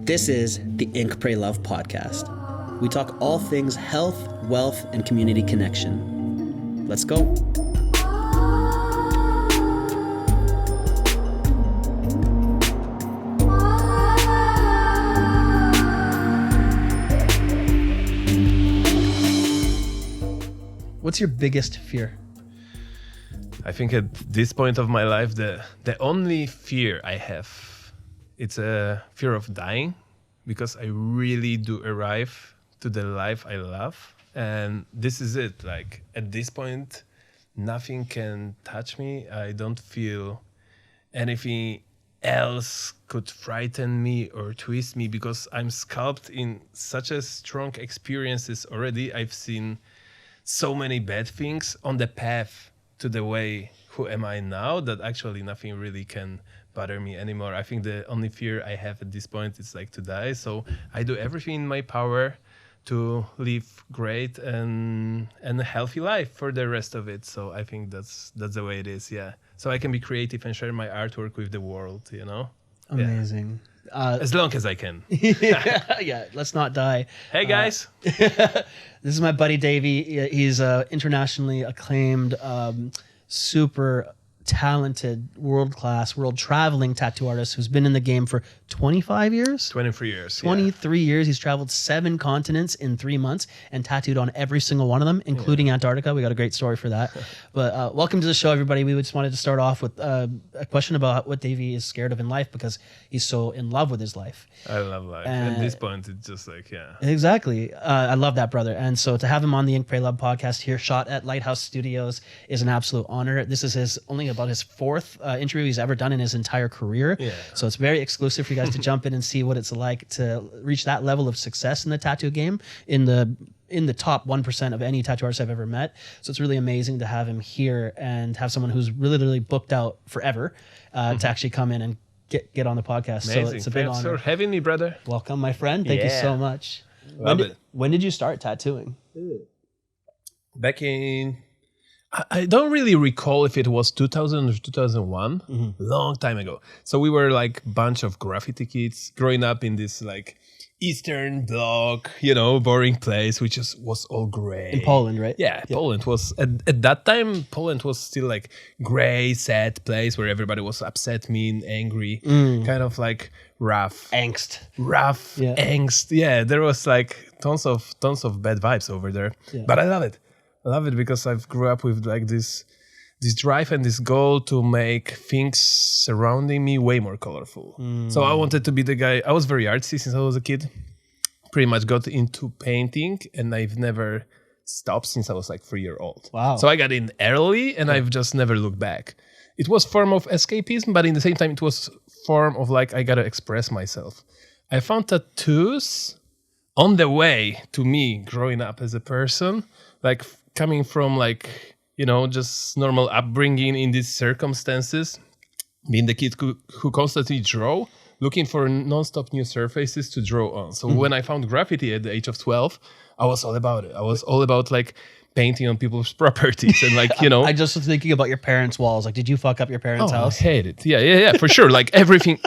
This is the Ink, Pray, Love podcast. We talk all things health, wealth, and community connection. Let's go. What's your biggest fear? I think at this point of my life, the only fear I have, it's a fear of dying, because I really do arrive to the life I love. And this is it. Like at this point, nothing can touch me. I don't feel anything else could frighten me or twist me, because I'm sculpted in such a strong experiences already. I've seen so many bad things on the path to the way who am I now, that actually nothing really can bother me anymore. I think the only fear I have at this point is like to die. So I do everything in my power to live great and a healthy life for the rest of it. So I think that's the way it is. Yeah. So I can be creative and share my artwork with the world, you know? Amazing. Yeah. As long as I can. Yeah, let's not die. Hey guys. This is my buddy Davee. He's internationally acclaimed, super talented, world-class, world-traveling tattoo artist who's been in the game for 25 years? 23 years. 23 years. He's traveled 7 continents in 3 months and tattooed on every single one of them, including Antarctica. We got a great story for that. But welcome to the show, everybody. We just wanted to start off with a question about what Davee is scared of in life, because he's so in love with his life. I love life. At this point, it's just like, yeah. Exactly. I love that, brother. And so to have him on the Ink, Pray, Love podcast here, shot at Lighthouse Studios, is an absolute honor. This is only about his 4th interview he's ever done in his entire career. Yeah. So it's very exclusive for you guys to jump in and see what it's like to reach that level of success in the tattoo game in the top 1% of any tattoo artist I've ever met. So it's really amazing to have him here and have someone who's really booked out forever to actually come in and get on the podcast. Amazing. So it's a big honor. Thanks for having me, brother. Welcome, my friend. Thank you so much. When did you start tattooing? Back in, I don't really recall if it was 2000 or 2001, long time ago. So we were like a bunch of graffiti kids growing up in this like Eastern Bloc, you know, boring place, which was all gray. In Poland, right? Yeah, Poland was, at that time, Poland was still like gray, sad place where everybody was upset, mean, angry, kind of like rough. Angst. Angst. Yeah, there was like tons of bad vibes over there. Yeah. But I love it. I love it because I've grew up with like this drive and this goal to make things surrounding me way more colorful. So I wanted to be the guy. I was very artsy since I was a kid. Pretty much got into painting, and I've never stopped since I was like 3 years old. Wow. So I got in early, and I've just never looked back. It was form of escapism, but in the same time, it was form of like, I gotta express myself. I found tattoos on the way to me growing up as a person, like coming from like, you know, just normal upbringing in these circumstances, being the kid who constantly draw, looking for non-stop new surfaces to draw on. So when I found graffiti at the age of 12, I was all about it. I was all about like painting on people's properties and like, you know. I just was thinking about your parents' walls. Like, did you fuck up your parents' house? I hate it. Yeah, for sure. Like everything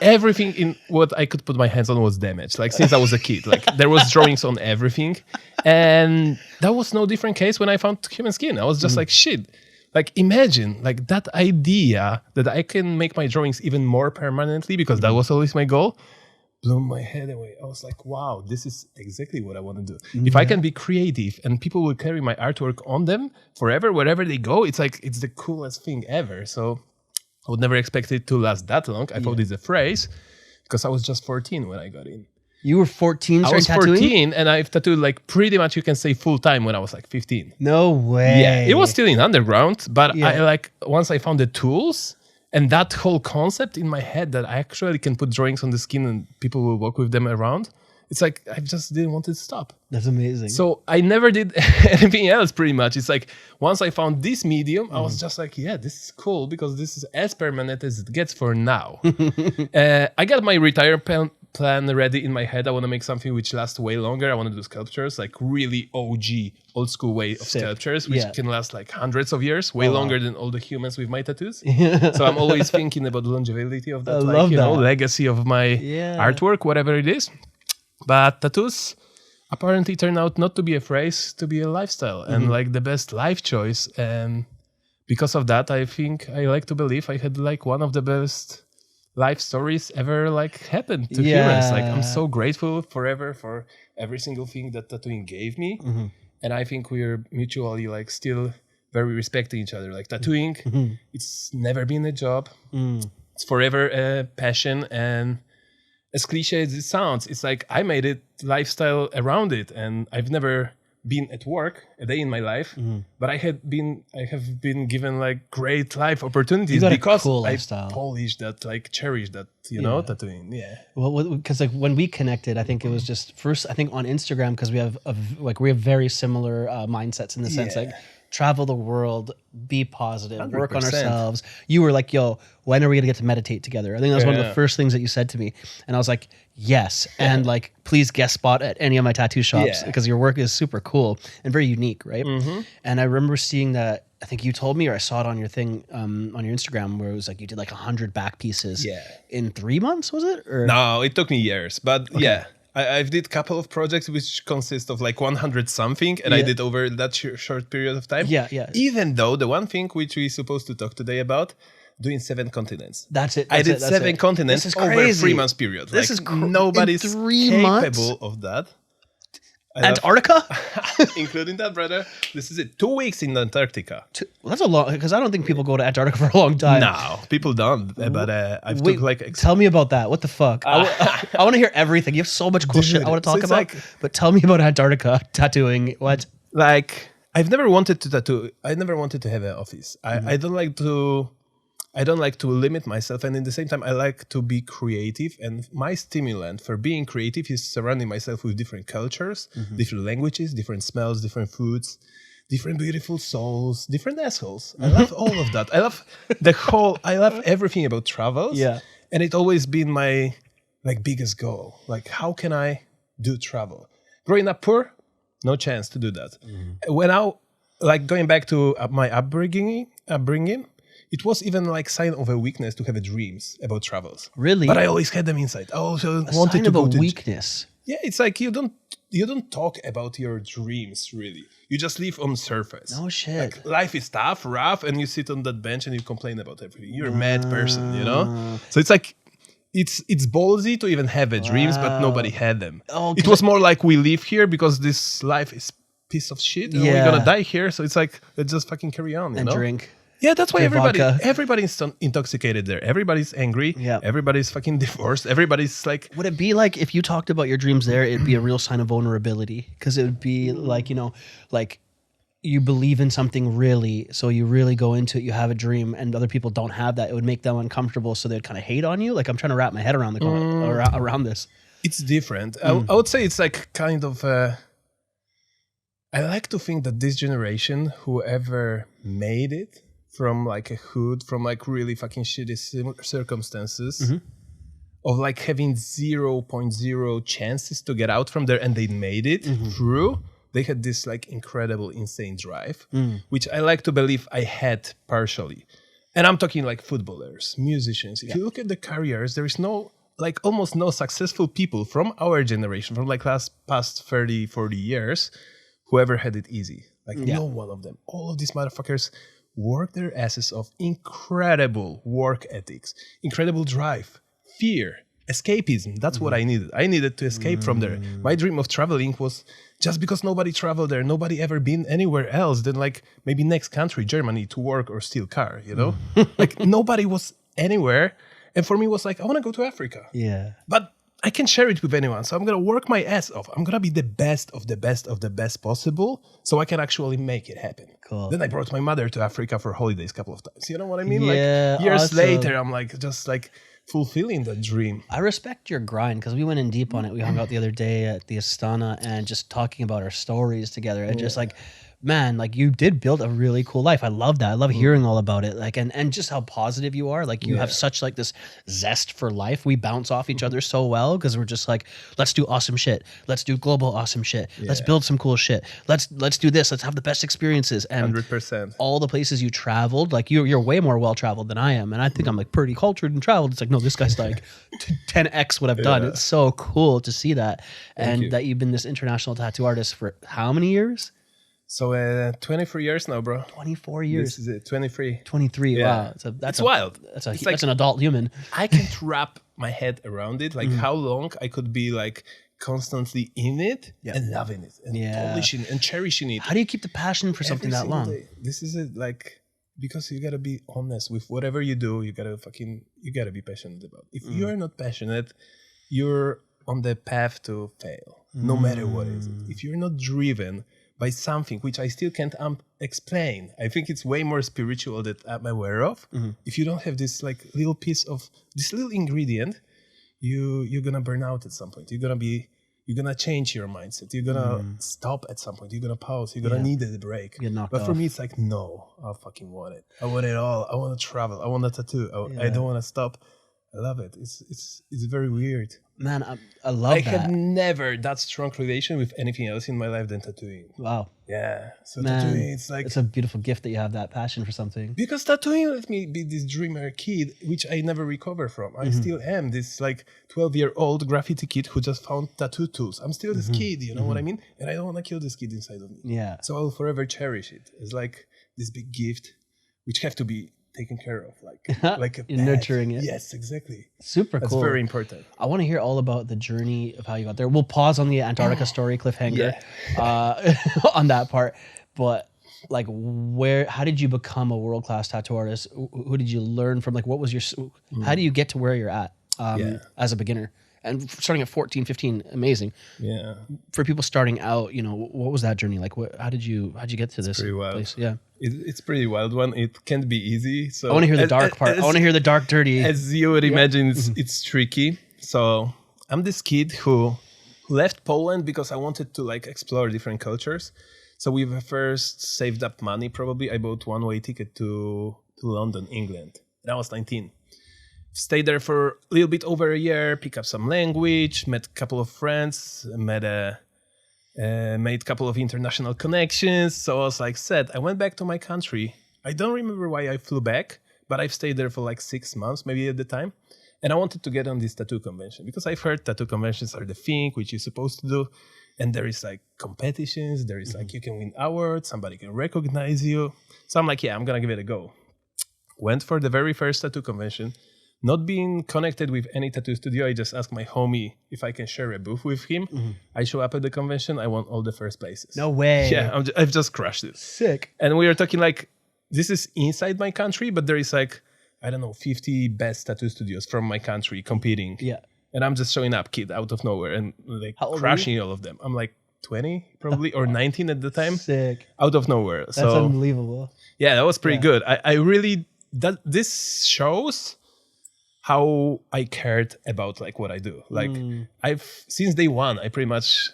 in what I could put my hands on was damaged. Like since I was a kid, like there was drawings on everything. And that was no different case when I found human skin. I was just like, shit. Like imagine like that idea that I can make my drawings even more permanently, because that was always my goal, blew my head away. I was like, wow, this is exactly what I want to do. If I can be creative and people will carry my artwork on them forever, wherever they go, it's like, it's the coolest thing ever. So I would never expect it to last that long. I thought it's a phrase because I was just 14 when I got in. You were 14 I was tattooing? 14 and I've tattooed like pretty much, you can say full time, when I was like 15. No way. Yeah, it was still in underground, but I like, once I found the tools and that whole concept in my head that I actually can put drawings on the skin and people will walk with them around, it's like, I just didn't want it to stop. That's amazing. So I never did anything else pretty much. It's like, once I found this medium, I was just like, yeah, this is cool because this is as permanent as it gets for now. I got my retirement plan ready in my head. I want to make something which lasts way longer. I want to do sculptures, like really OG, old school way of sculptures, which can last like hundreds of years, way longer than all the humans with my tattoos. So I'm always thinking about the longevity of that, like, you know, legacy of my artwork, whatever it is. But tattoos apparently turn out not to be a phrase, to be a lifestyle and like the best life choice. And because of that, I think I like to believe I had like one of the best life stories ever like happened to humans. Like I'm so grateful forever for every single thing that tattooing gave me. And I think we're mutually like still very respecting each other. Like tattooing, it's never been a job. It's forever a passion. And as cliche as it sounds, it's like I made it lifestyle around it. And I've never been at work a day in my life, but I have been given like great life opportunities because cool I lifestyle. polish that, like cherish that, you know, tattooing. Yeah. Well, because like when we connected, I think it was just first, I think on Instagram, because we have very similar mindsets in the sense like travel the world, be positive, work on 100%. ourselves. You were like, yo, when are we going to get to meditate together? I think that was one of the first things that you said to me. And I was like, yes. And like, please guest spot at any of my tattoo shops because your work is super cool and very unique, right? And I remember seeing that, I think you told me, or I saw it on your thing, on your Instagram, where it was like you did like 100 back pieces in 3 months, was it? Or? No, it took me years, but I've did a couple of projects which consist of like 100 something, and I did over that short period of time. Even though the one thing which we're supposed to talk today about, doing 7 continents. That's it. I did 7 continents over a 3 months period. This like, is nobody's in 3 capable months? of that. Antarctica? Including that, brother. This is it. 2 weeks in Antarctica. That's a long, because I don't think people go to Antarctica for a long time. No, people don't. But I've Wait, took like... tell me about that. What the fuck? I want to hear everything. You have so much cool shit I want to so talk it's about. But tell me about Antarctica tattooing. What? Like, I've never wanted to tattoo. I never wanted to have an office. I don't like to... I don't like to limit myself, and in the same time, I like to be creative. And my stimulant for being creative is surrounding myself with different cultures, different languages, different smells, different foods, different beautiful souls, different assholes. I love all of that. I love I love everything about travels. Yeah. And it's always been my like biggest goal. Like, how can I do travel? Growing up poor, no chance to do that. When I like going back to my upbringing. It was even like sign of a weakness to have dreams about travels. Really? But I always had them inside. I also wanted Sign to of go a to weakness. Yeah, it's like you don't talk about your dreams really. You just live on surface. No shit. Like, life is tough, rough, and you sit on that bench and you complain about everything. You're a mad person, you know? So it's like it's ballsy to even have dreams, but nobody had them. Oh, it was more like we live here because this life is piece of shit and we're gonna die here. So it's like let's just fucking carry on, you know? Drink. Yeah, that's why vodka. everybody's intoxicated there. Everybody's angry. Yeah. Everybody's fucking divorced. Everybody's like... Would it be like if you talked about your dreams there, it'd be a real sign of vulnerability? Because it would be like, you know, like you believe in something really, so you really go into it, you have a dream, and other people don't have that. It would make them uncomfortable, so they'd kind of hate on you. Like I'm trying to wrap my head around around this. It's different. I would say it's like kind of... I like to think that this generation, whoever made it, from like a hood, from like really fucking shitty circumstances, of like having 0.0 chances to get out from there, and they made it through. They had this like incredible, insane drive, which I like to believe I had partially. And I'm talking like footballers, musicians. If you look at the careers, there is no, like almost no successful people from our generation, from like past 30, 40 years, who ever had it easy. Like no one of them. All of these motherfuckers work their asses off. Incredible work ethics, incredible drive, fear, escapism. That's what I needed. I needed to escape from there. My dream of traveling was just because nobody traveled there, nobody ever been anywhere else than like maybe next country, Germany, to work or steal car, you know? Like nobody was anywhere. And for me, it was like, I want to go to Africa. Yeah. But I can share it with anyone. So I'm going to work my ass off. I'm going to be the best of the best of the best possible so I can actually make it happen. Cool. Then I brought my mother to Africa for holidays a couple of times. You know what I mean? Yeah, like years awesome. later, I'm like just like fulfilling that dream. I respect your grind because we went in deep on it. We hung out the other day at the Astana and just talking about our stories together and just like man, like you did build a really cool life. I love that. I love hearing all about it. Like, and just how positive you are. Like you have such like this zest for life. We bounce off each other so well because we're just like, let's do awesome shit. Let's do global awesome shit. Let's build some cool shit. Let's do this. Let's have the best experiences. And 100%. all the places you traveled, like you're way more well traveled than I am. And I think I'm like pretty cultured and traveled. It's like, no, this guy's like 10x what I've done. It's so cool to see that. And that you've been this international tattoo artist for how many years? So 23 years now, bro. 24 years. This is it, 23. 23. Yeah. Wow. That's wild. That's like an adult human. I can't wrap my head around it, like how long I could be like constantly in it and loving it and polishing and cherishing it. How do you keep the passion for something that long? Day. This is it, like, because you gotta be honest with whatever you do. You gotta be passionate about it. If you're not passionate, you're on the path to fail, no matter what it is. If you're not driven by something which I still can't explain, I think it's way more spiritual that I'm aware of. If you don't have this like little piece of this little ingredient, you're gonna burn out at some point. You're gonna change your mindset. You're gonna stop at some point. You're gonna pause. You're gonna need a break. But for me, it's like, no, I fucking want it. I want it all. I want to travel. I want a tattoo. I don't want to stop. I love it. It's very weird. Man, I love that. I had never that strong relation with anything else in my life than tattooing. Wow. Yeah. So Man, tattooing, it's like... It's a beautiful gift that you have that passion for something. Because tattooing let me be this dreamer kid, which I never recover from. I still am this like 12-year-old graffiti kid who just found tattoo tools. I'm still this kid, you know what I mean? And I don't want to kill this kid inside of me. Yeah. So I'll forever cherish it. It's like this big gift, which have to be taken care of, like a You're nurturing it. Yes, exactly. Super That's cool. very important. I want to hear all about the journey of how you got there. We'll pause on the Antarctica story cliffhanger on that part. But like, how did you become a world-class tattoo artist? Who did you learn from? Like, what was your, how do you get to where you're at as a beginner? And starting at 14, 15, amazing. Yeah. For people starting out, you know, what was that journey like? How did you get to this place? Yeah. It's pretty wild one. It can't be easy. So I want to hear the dark part. I want to hear the dark, dirty. As you would imagine, it's tricky. So I'm this kid who left Poland because I wanted to like explore different cultures. So we first saved up money. Probably I bought one-way ticket to London, England. And I was 19. Stayed there for a little bit over a year, pick up some language, met a couple of friends, made a couple of international connections. So I was like set. I went back to my country. I don't remember why I flew back, but I've stayed there for like 6 months, maybe at the time. And I wanted to get on this tattoo convention because I've heard tattoo conventions are the thing which you're supposed to do. And there is like competitions. There is like, you can win awards. Somebody can recognize you. So I'm like, yeah, I'm going to give it a go. Went for the very first tattoo convention. Not being connected with any tattoo studio, I just asked my homie if I can share a booth with him. I show up at the convention, I won all the first places. No way. Yeah, I've just crushed it. Sick. And we are talking like, this is inside my country, but there is like, I don't know, 50 best tattoo studios from my country competing. Yeah. And I'm just showing up, kid, out of nowhere and like crushing all of them. I'm like 20 probably or 19 at the time. Sick. Out of nowhere. That's unbelievable. Yeah, that was pretty good. I really, this shows how I cared about like what I do. Like since day one, I pretty much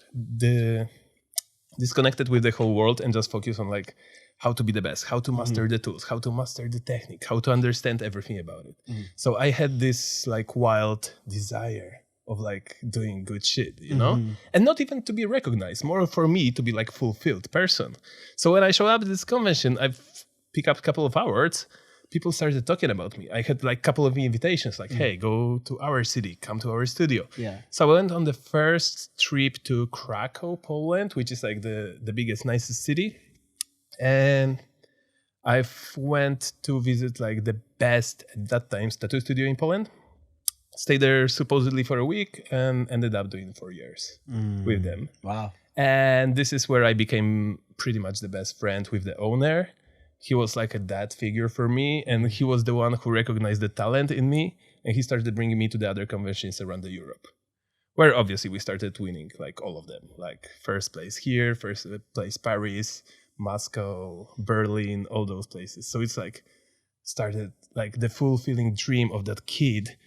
disconnected with the whole world and just focus on like how to be the best, how to master the tools, how to master the technique, how to understand everything about it. So I had this like wild desire of like doing good shit, you know? And not even to be recognized, more for me to be like fulfilled person. So when I show up at this convention, I've picked up a couple of awards. People started talking about me. I had like a couple of invitations like, hey, go to our city, come to our studio. Yeah. So I went on the first trip to Krakow, Poland, which is like the biggest, nicest city. And I went to visit like the best at that time tattoo studio in Poland. Stayed there supposedly for a week and ended up doing 4 years with them. Wow. And this is where I became pretty much the best friend with the owner. He was like a dad figure for me, and he was the one who recognized the talent in me, and he started bringing me to the other conventions around the Europe, where obviously we started winning like all of them, like first place here, first place Paris, Moscow, Berlin, all those places. So it's like started like the fulfilling dream of that kid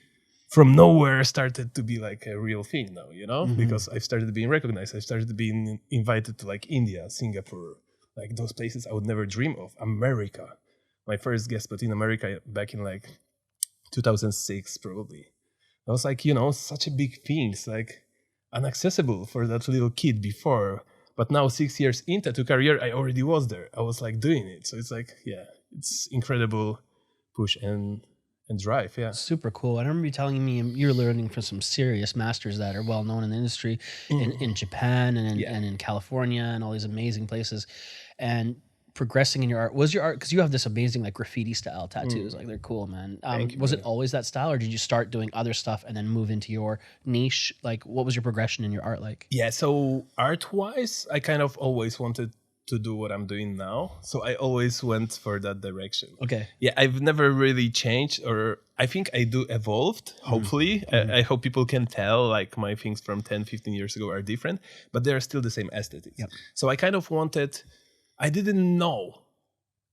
from nowhere started to be like a real thing now, you know, because I started being recognized. I started being invited to like India, Singapore, like those places I would never dream of. America, my first guest spot in America back in like 2006 probably. I was like, such a big thing. It's like inaccessible for that little kid before. But now 6 years into the career, I already was there. I was like doing it. So it's like, it's incredible push and drive. Yeah. Super cool. I remember you telling me you're learning from some serious masters that are well known in the industry in Japan and in California and all these amazing places. And progressing in your art, was your art, because you have this amazing like graffiti style tattoos, like they're cool, man. Was it always that style, or did you start doing other stuff and then move into your niche? Like, what was your progression in your art like? Yeah, so art wise, I kind of always wanted to do what I'm doing now, so I always went for that direction. Okay. Yeah, I've never really changed, or I think I do evolved, hopefully. I hope people can tell like my things from 10-15 years ago are different, but they're still the same aesthetics. Yep. So I kind of wanted, I didn't know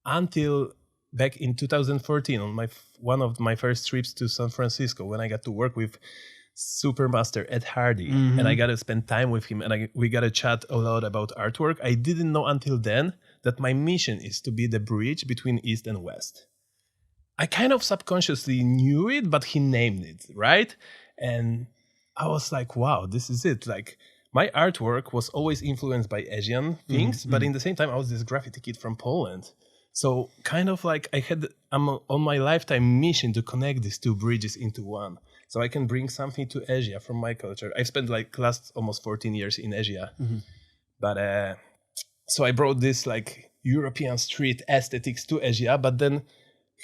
until back in 2014 on one of my first trips to San Francisco, when I got to work with Supermaster Ed Hardy, and I got to spend time with him, and we got to chat a lot about artwork. I didn't know until then that my mission is to be the bridge between East and West. I kind of subconsciously knew it, but he named it, right? And I was like, wow, this is it. Like, my artwork was always influenced by Asian things, but in the same time, I was this graffiti kid from Poland. So kind of like I'm on my lifetime mission to connect these two bridges into one. So I can bring something to Asia from my culture. I've spent like last almost 14 years in Asia. But so I brought this like European street aesthetics to Asia, but then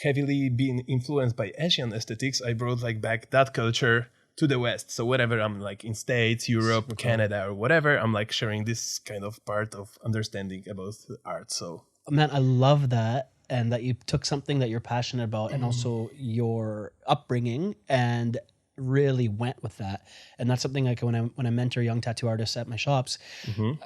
heavily being influenced by Asian aesthetics, I brought like back that culture to the West. So whenever I'm like in States, Europe, Canada, or whatever, I'm like sharing this kind of part of understanding about art. So man, I love that. And that you took something that you're passionate about and also your upbringing and really went with that. And that's something like when I mentor young tattoo artists at my shops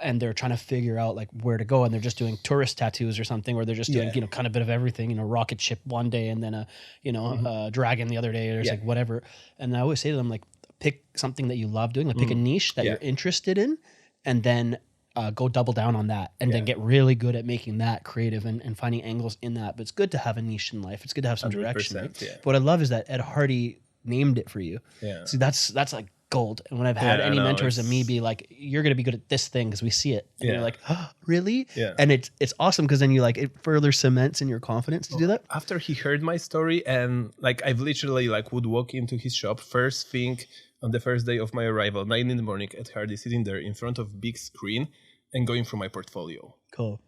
and they're trying to figure out like where to go, and they're just doing tourist tattoos or something, or they're just doing, kind of a bit of everything, rocket ship one day and then a dragon the other day, or like whatever. And I always say to them, like, pick something that you love doing, like pick a niche that you're interested in, and then go double down on that, and then get really good at making that creative and finding angles in that. But it's good to have a niche in life. It's good to have some direction. Right? But what I love is that Ed Hardy named it for you. Yeah. See, that's like gold. And when I've had any mentors of me be like, you're going to be good at this thing because we see it. And you're like, oh, really? Yeah. And it's awesome because then you like, it further cements in your confidence to do that. After he heard my story, and like I've literally like would walk into his shop first thing on the first day of my arrival, 9 a.m, Ed Hardy sitting there in front of big screen and going through my portfolio. Cool.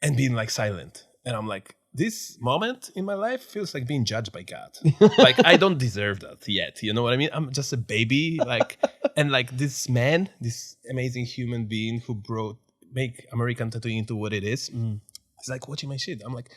And being like silent. And I'm like, this moment in my life feels like being judged by God. Like, I don't deserve that yet. You know what I mean? I'm just a baby. Like, and like this man, this amazing human being who make American tattooing into what it is. He's like watching my shit. I'm like,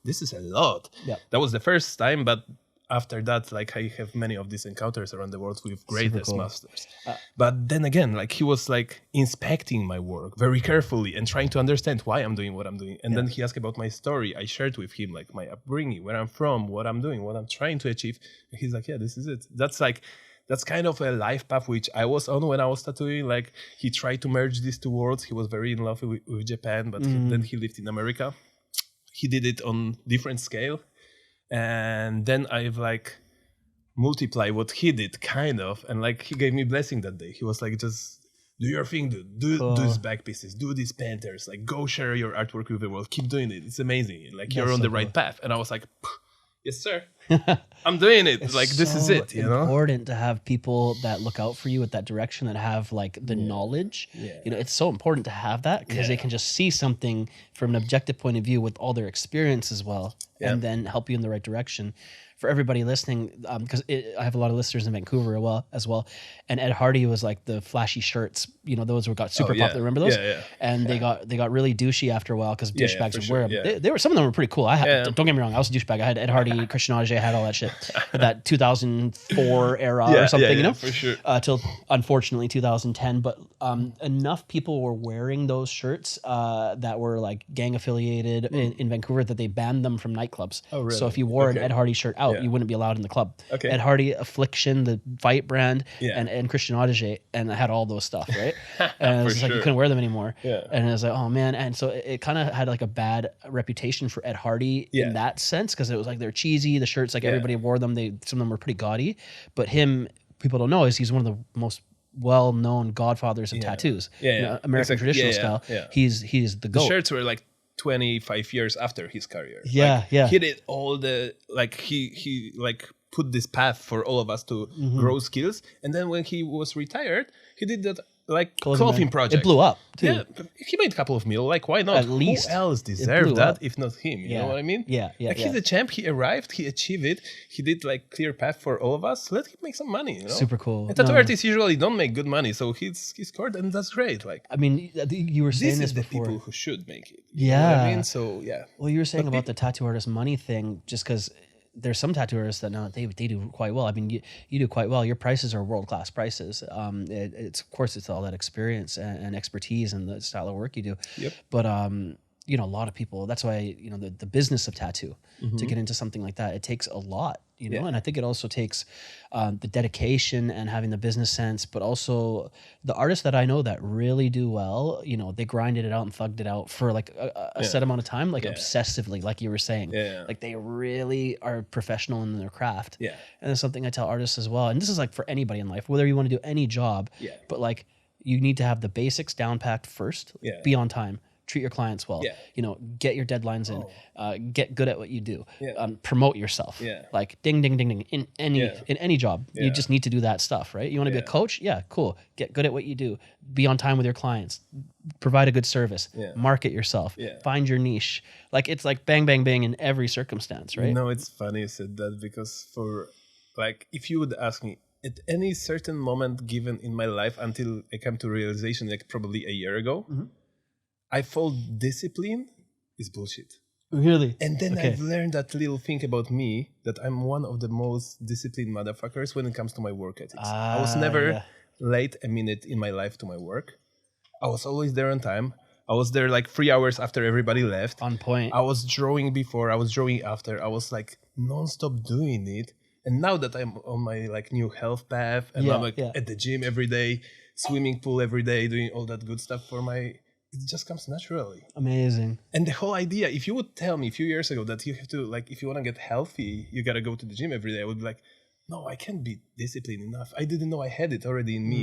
this is a lot. Yeah. That was the first time, but after that, like I have many of these encounters around the world with greatest masters. But then again, like he was like inspecting my work very carefully and trying to understand why I'm doing what I'm doing. And then he asked about my story. I shared with him like my upbringing, where I'm from, what I'm doing, what I'm trying to achieve. And he's like, yeah, this is it. That's kind of a life path which I was on when I was tattooing. Like he tried to merge these two worlds. He was very in love with Japan, but then he lived in America. He did it on different scale. And then I've like multiplied what he did, kind of, and like he gave me blessing that day. He was like, just do your thing, dude. Do these back pieces, do these painters, like go share your artwork with the world. Keep doing it. It's amazing. Like you're on the right path. And I was like, yes, sir. I'm doing it. Like this is it. You know, important to have people that look out for you with that direction, that have like the knowledge. It's so important to have that because they can just see something from an objective point of view with all their experience as well, and then help you in the right direction. For everybody listening, because I have a lot of listeners in Vancouver as well, and Ed Hardy was like the flashy shirts, those were got super popular. Remember those? And they got really douchey after a while because douchebags would wear them. They were, some of them were pretty cool. Don't get me wrong, I was a douchebag. I had Ed Hardy, Christian Auger, I had all that shit, that 2004 era or something, for sure. Till unfortunately 2010. But enough people were wearing those shirts that were like gang affiliated in Vancouver that they banned them from nightclubs. Oh, really? So if you wore an Ed Hardy shirt out, you wouldn't be allowed in the club. Okay. Ed Hardy, Affliction, the Fight brand, Yeah. and Christian Audigier, and I had all those stuff, right? And it was like you sure. couldn't wear them anymore. Yeah. And I was like, oh man. And so it kind of had like a bad reputation for Ed Hardy Yeah. in that sense, because it was like they're cheesy. The shirts, like everybody wore them. Some of them were pretty gaudy. But him, people don't know, is he's one of the most well-known godfathers of tattoos. Yeah, You yeah. know, American traditional style. yeah. He's the The GOAT. shirts were like 25 years after his career. Yeah, Like, yeah. He did all the like he like put this path for all of us to Mm-hmm. grow skills, and then when he was retired, he did that like Clothing clothing brand. project. It blew up too. Yeah, he made a couple of mil. Like, why not? At least. Who else blew deserved that up. if not him? You Yeah. know what I mean? Yeah, yeah, Like yeah. he's the champ. He arrived. He achieved it. He did like clear path for all of us. Let him make some money. You know? Super cool. And tattoo No. artists usually don't make good money, so he scored, and that's great. Like I mean, you were saying this this is the before. people who should make it. You know what Yeah. I mean? So yeah. Well, you were saying about the tattoo artist money thing, just because there's some tattoo artists that no, they do quite well. I mean, you do quite well. Your prices are world class prices. It's of course it's all that experience and expertise and the style of work you do. Yep. But you know, a lot of people. That's why the business of tattoo to get into something like that, it takes a lot. You know, Yeah. and I think it also takes the dedication and having the business sense, but also the artists that I know that really do well. You know, they grinded it out and thugged it out for like a set amount of time, like obsessively, like you were saying. Yeah. Like they really are professional in their craft. Yeah. And it's something I tell artists as well. And this is like for anybody in life, whether you want to do any job. Yeah. But like you need to have the basics down packed first. Yeah. Be on time. Treat your clients well. Yeah. You know, get your deadlines in. Get good at what you do. Yeah. Promote yourself. Yeah. Like ding, ding, ding, ding. In any job, you Yeah. just need to do that stuff, right? You want to be a coach? Yeah, cool. Get good at what you do. Be on time with your clients. Provide a good service. Yeah. Market yourself. Yeah. Find your niche. Like it's like bang, bang, bang in every circumstance, right? No, it's funny you said that, because for like if you would ask me at any certain moment given in my life until I came to realization, like probably a year ago, I thought discipline is bullshit. Really? And then Okay. I've learned that little thing about me, that I'm one of the most disciplined motherfuckers when it comes to my work ethics. I was never late a minute in my life to my work. I was always there on time. I was there like 3 hours after everybody left. On point. I was drawing before, I was drawing after. I was like non-stop doing it. And now that I'm on my like new health path and I'm like at the gym every day, swimming pool every day, doing all that good stuff it just comes naturally. Amazing. And the whole idea, if you would tell me a few years ago that you have to, like, if you want to get healthy, you got to go to the gym every day, I would be like, no, I can't be disciplined enough. I didn't know I had it already in me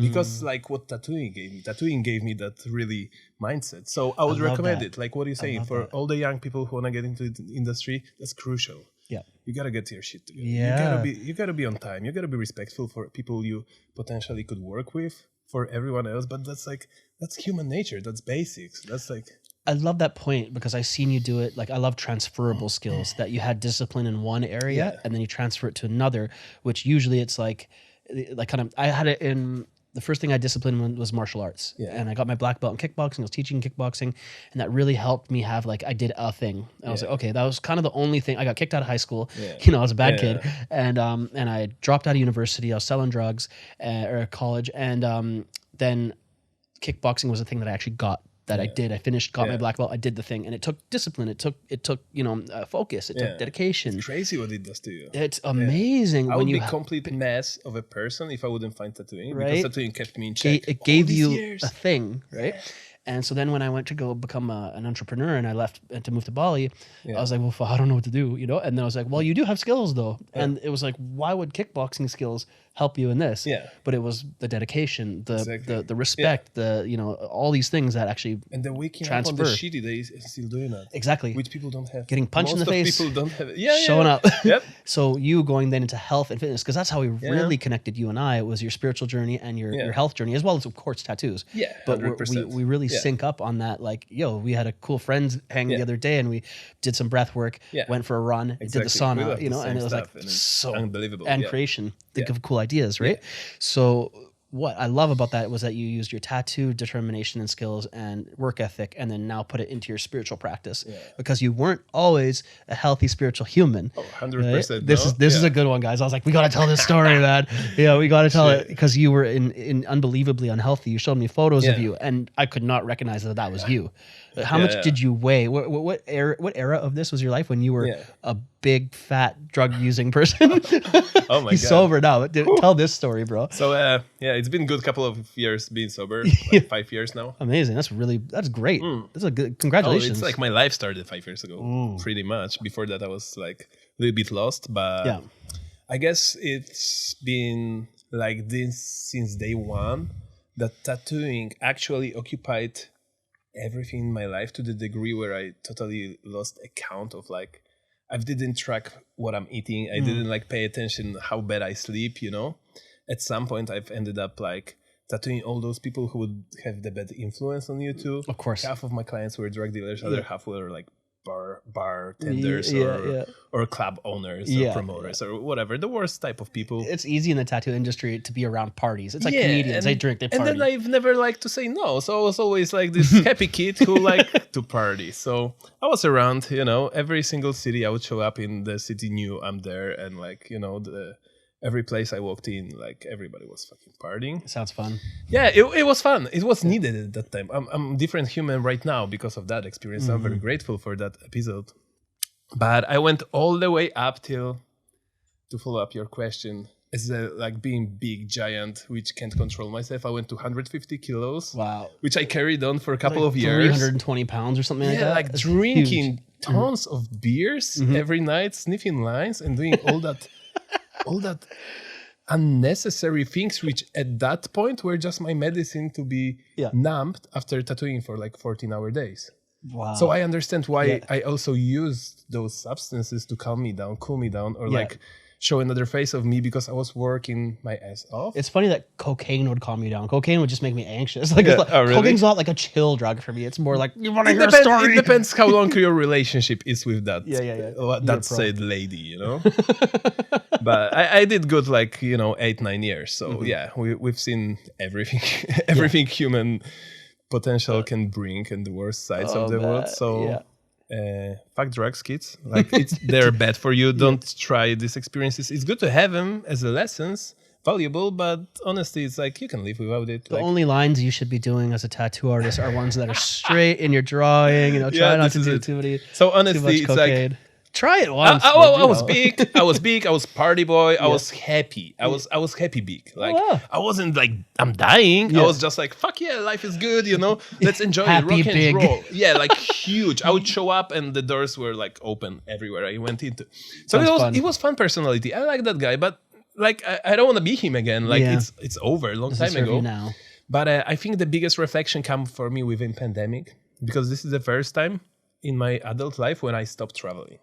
because, like, what tattooing gave me that really mindset. So I would recommend it. Like, what are you saying? For all the young people who want to get into the industry, that's crucial. Yeah. You got to get your shit together. Yeah. You got to be on time. You got to be respectful for people you potentially could work with, for everyone else. But that's human nature. That's basics. That's like... I love that point because I've seen you do it. Like I love transferable skills that you had discipline in one area and then you transfer it to another, which usually it's like kind of, I had it in, the first thing I disciplined in was martial arts and I got my black belt in kickboxing. I was teaching kickboxing and that really helped me have like, I did a thing. And I was like, okay, that was kind of the only thing. I got kicked out of high school, you know, I was a bad kid and I dropped out of university. I was selling drugs or college. And then kickboxing was the thing that I actually got. That I did. I finished, got my black belt. I did the thing, and it took discipline. It took focus. It took dedication. It's crazy what it does to you. It's amazing I when would you be a complete mess of a person if I wouldn't find tattooing. Right? Because tattooing kept me in check. it gave you years. a thing, right? And so then when I went to go become an entrepreneur and I left to move to Bali, I was like, well, I don't know what to do, you know? And then I was like, well, you do have skills though. And it was like, why would kickboxing skills help you in this? Yeah. But it was the dedication, the respect, all these things that actually And then waking transfer. up on the shitty days and still doing that. Exactly. Which people don't have. Getting punched in the face. People don't have it. Showing up. Yep. So you going then into health and fitness, because that's how we really connected, you and I, was your spiritual journey and your health journey, as well as, of course, tattoos. Yeah, but 100%. we really sync up on that. Like, we had a cool friends hang the other day and we did some breath work, went for a run, did the Exactly. We sauna, love the and same it was like stuff, and it's so unbelievable. And Yeah. creation. Think of cool ideas, right? So what I love about that was that you used your tattoo determination and skills and work ethic and then now put it into your spiritual practice because you weren't always a healthy spiritual human. Oh, 100%. Right? This is a good one, guys. I was like, we got to tell this story, man. Yeah, we got to tell it because you were in unbelievably unhealthy. You showed me photos of you and I could not recognize that was you. How much did you weigh? What era of this was your life when you were a big fat drug using person? Oh my He's God. sober now. Tell this story, bro. So it's been a good couple of years being sober, like 5 years now. Amazing. That's great. That's a good. Congratulations. It's like my life started 5 years ago, pretty much. Before that, I was like a little bit lost, but I guess it's been like this since day one. That tattooing actually occupied everything in my life to the degree where I totally lost account of like, I didn't track what I'm eating. I didn't like pay attention how bad I sleep, you know. At some point I've ended up like tattooing all those people who would have the bad influence on you too. Of course. Half of my clients were drug dealers, other half were like bartenders or club owners or promoters or whatever, the worst type of people. It's easy in the tattoo industry to be around parties. It's like comedians, they drink, they party. And then I've never liked to say no, so I was always like this happy kid who liked to party. So I was around, you know, every single city I would show up in. The city knew I'm there, and like, you know, every place I walked in, like everybody was fucking partying. Sounds fun. Yeah, it was fun. It was needed at that time. I'm a different human right now because of that experience. I'm very grateful for that episode. But I went all the way up till, to follow up your question, as like being big giant, which can't control myself. I went to 150 kilos. Wow. Which I carried on for a couple of years. 320 pounds or something like that? Yeah, like That's drinking huge. tons of beers every night, sniffing lines and doing all that unnecessary things, which at that point were just my medicine to be numbed after tattooing for like 14-hour days. Wow. So I understand why I also used those substances to calm me down, cool me down, or like show another face of me, because I was working my ass off. It's funny that cocaine would calm you down. Cocaine would just make me anxious. Like, Yeah. Oh, really? Cocaine's not like a chill drug for me. It's more like, you want to hear a story? It depends how long your relationship is with that. Yeah. That said lady, you know. But I did good, like, you know, 8-9 years. So yeah, we've seen everything human potential can bring, and the worst sides of the world. So fuck drugs, kids. Like, they're bad for you. Don't try these experiences. It's good to have them as a lessons, valuable, but honestly, it's like you can live without it. The only lines you should be doing as a tattoo artist are ones that are straight in your drawing. You know, try not to do too many. So honestly, too much it's cocaine. like, try it once. I was big. I was party boy. I was happy. I was happy big. Like, I wasn't like, I'm dying. I was just like, fuck yeah, life is good, you know. Let's enjoy Happy rock and big. roll. Yeah, like huge. I would show up and the doors were like open everywhere I went into. So it was fun personality. I like that guy, but like I don't want to be him again. Like it's over a long time ago. Now. But I think the biggest reflection came for me within pandemic, because this is the first time in my adult life when I stopped traveling.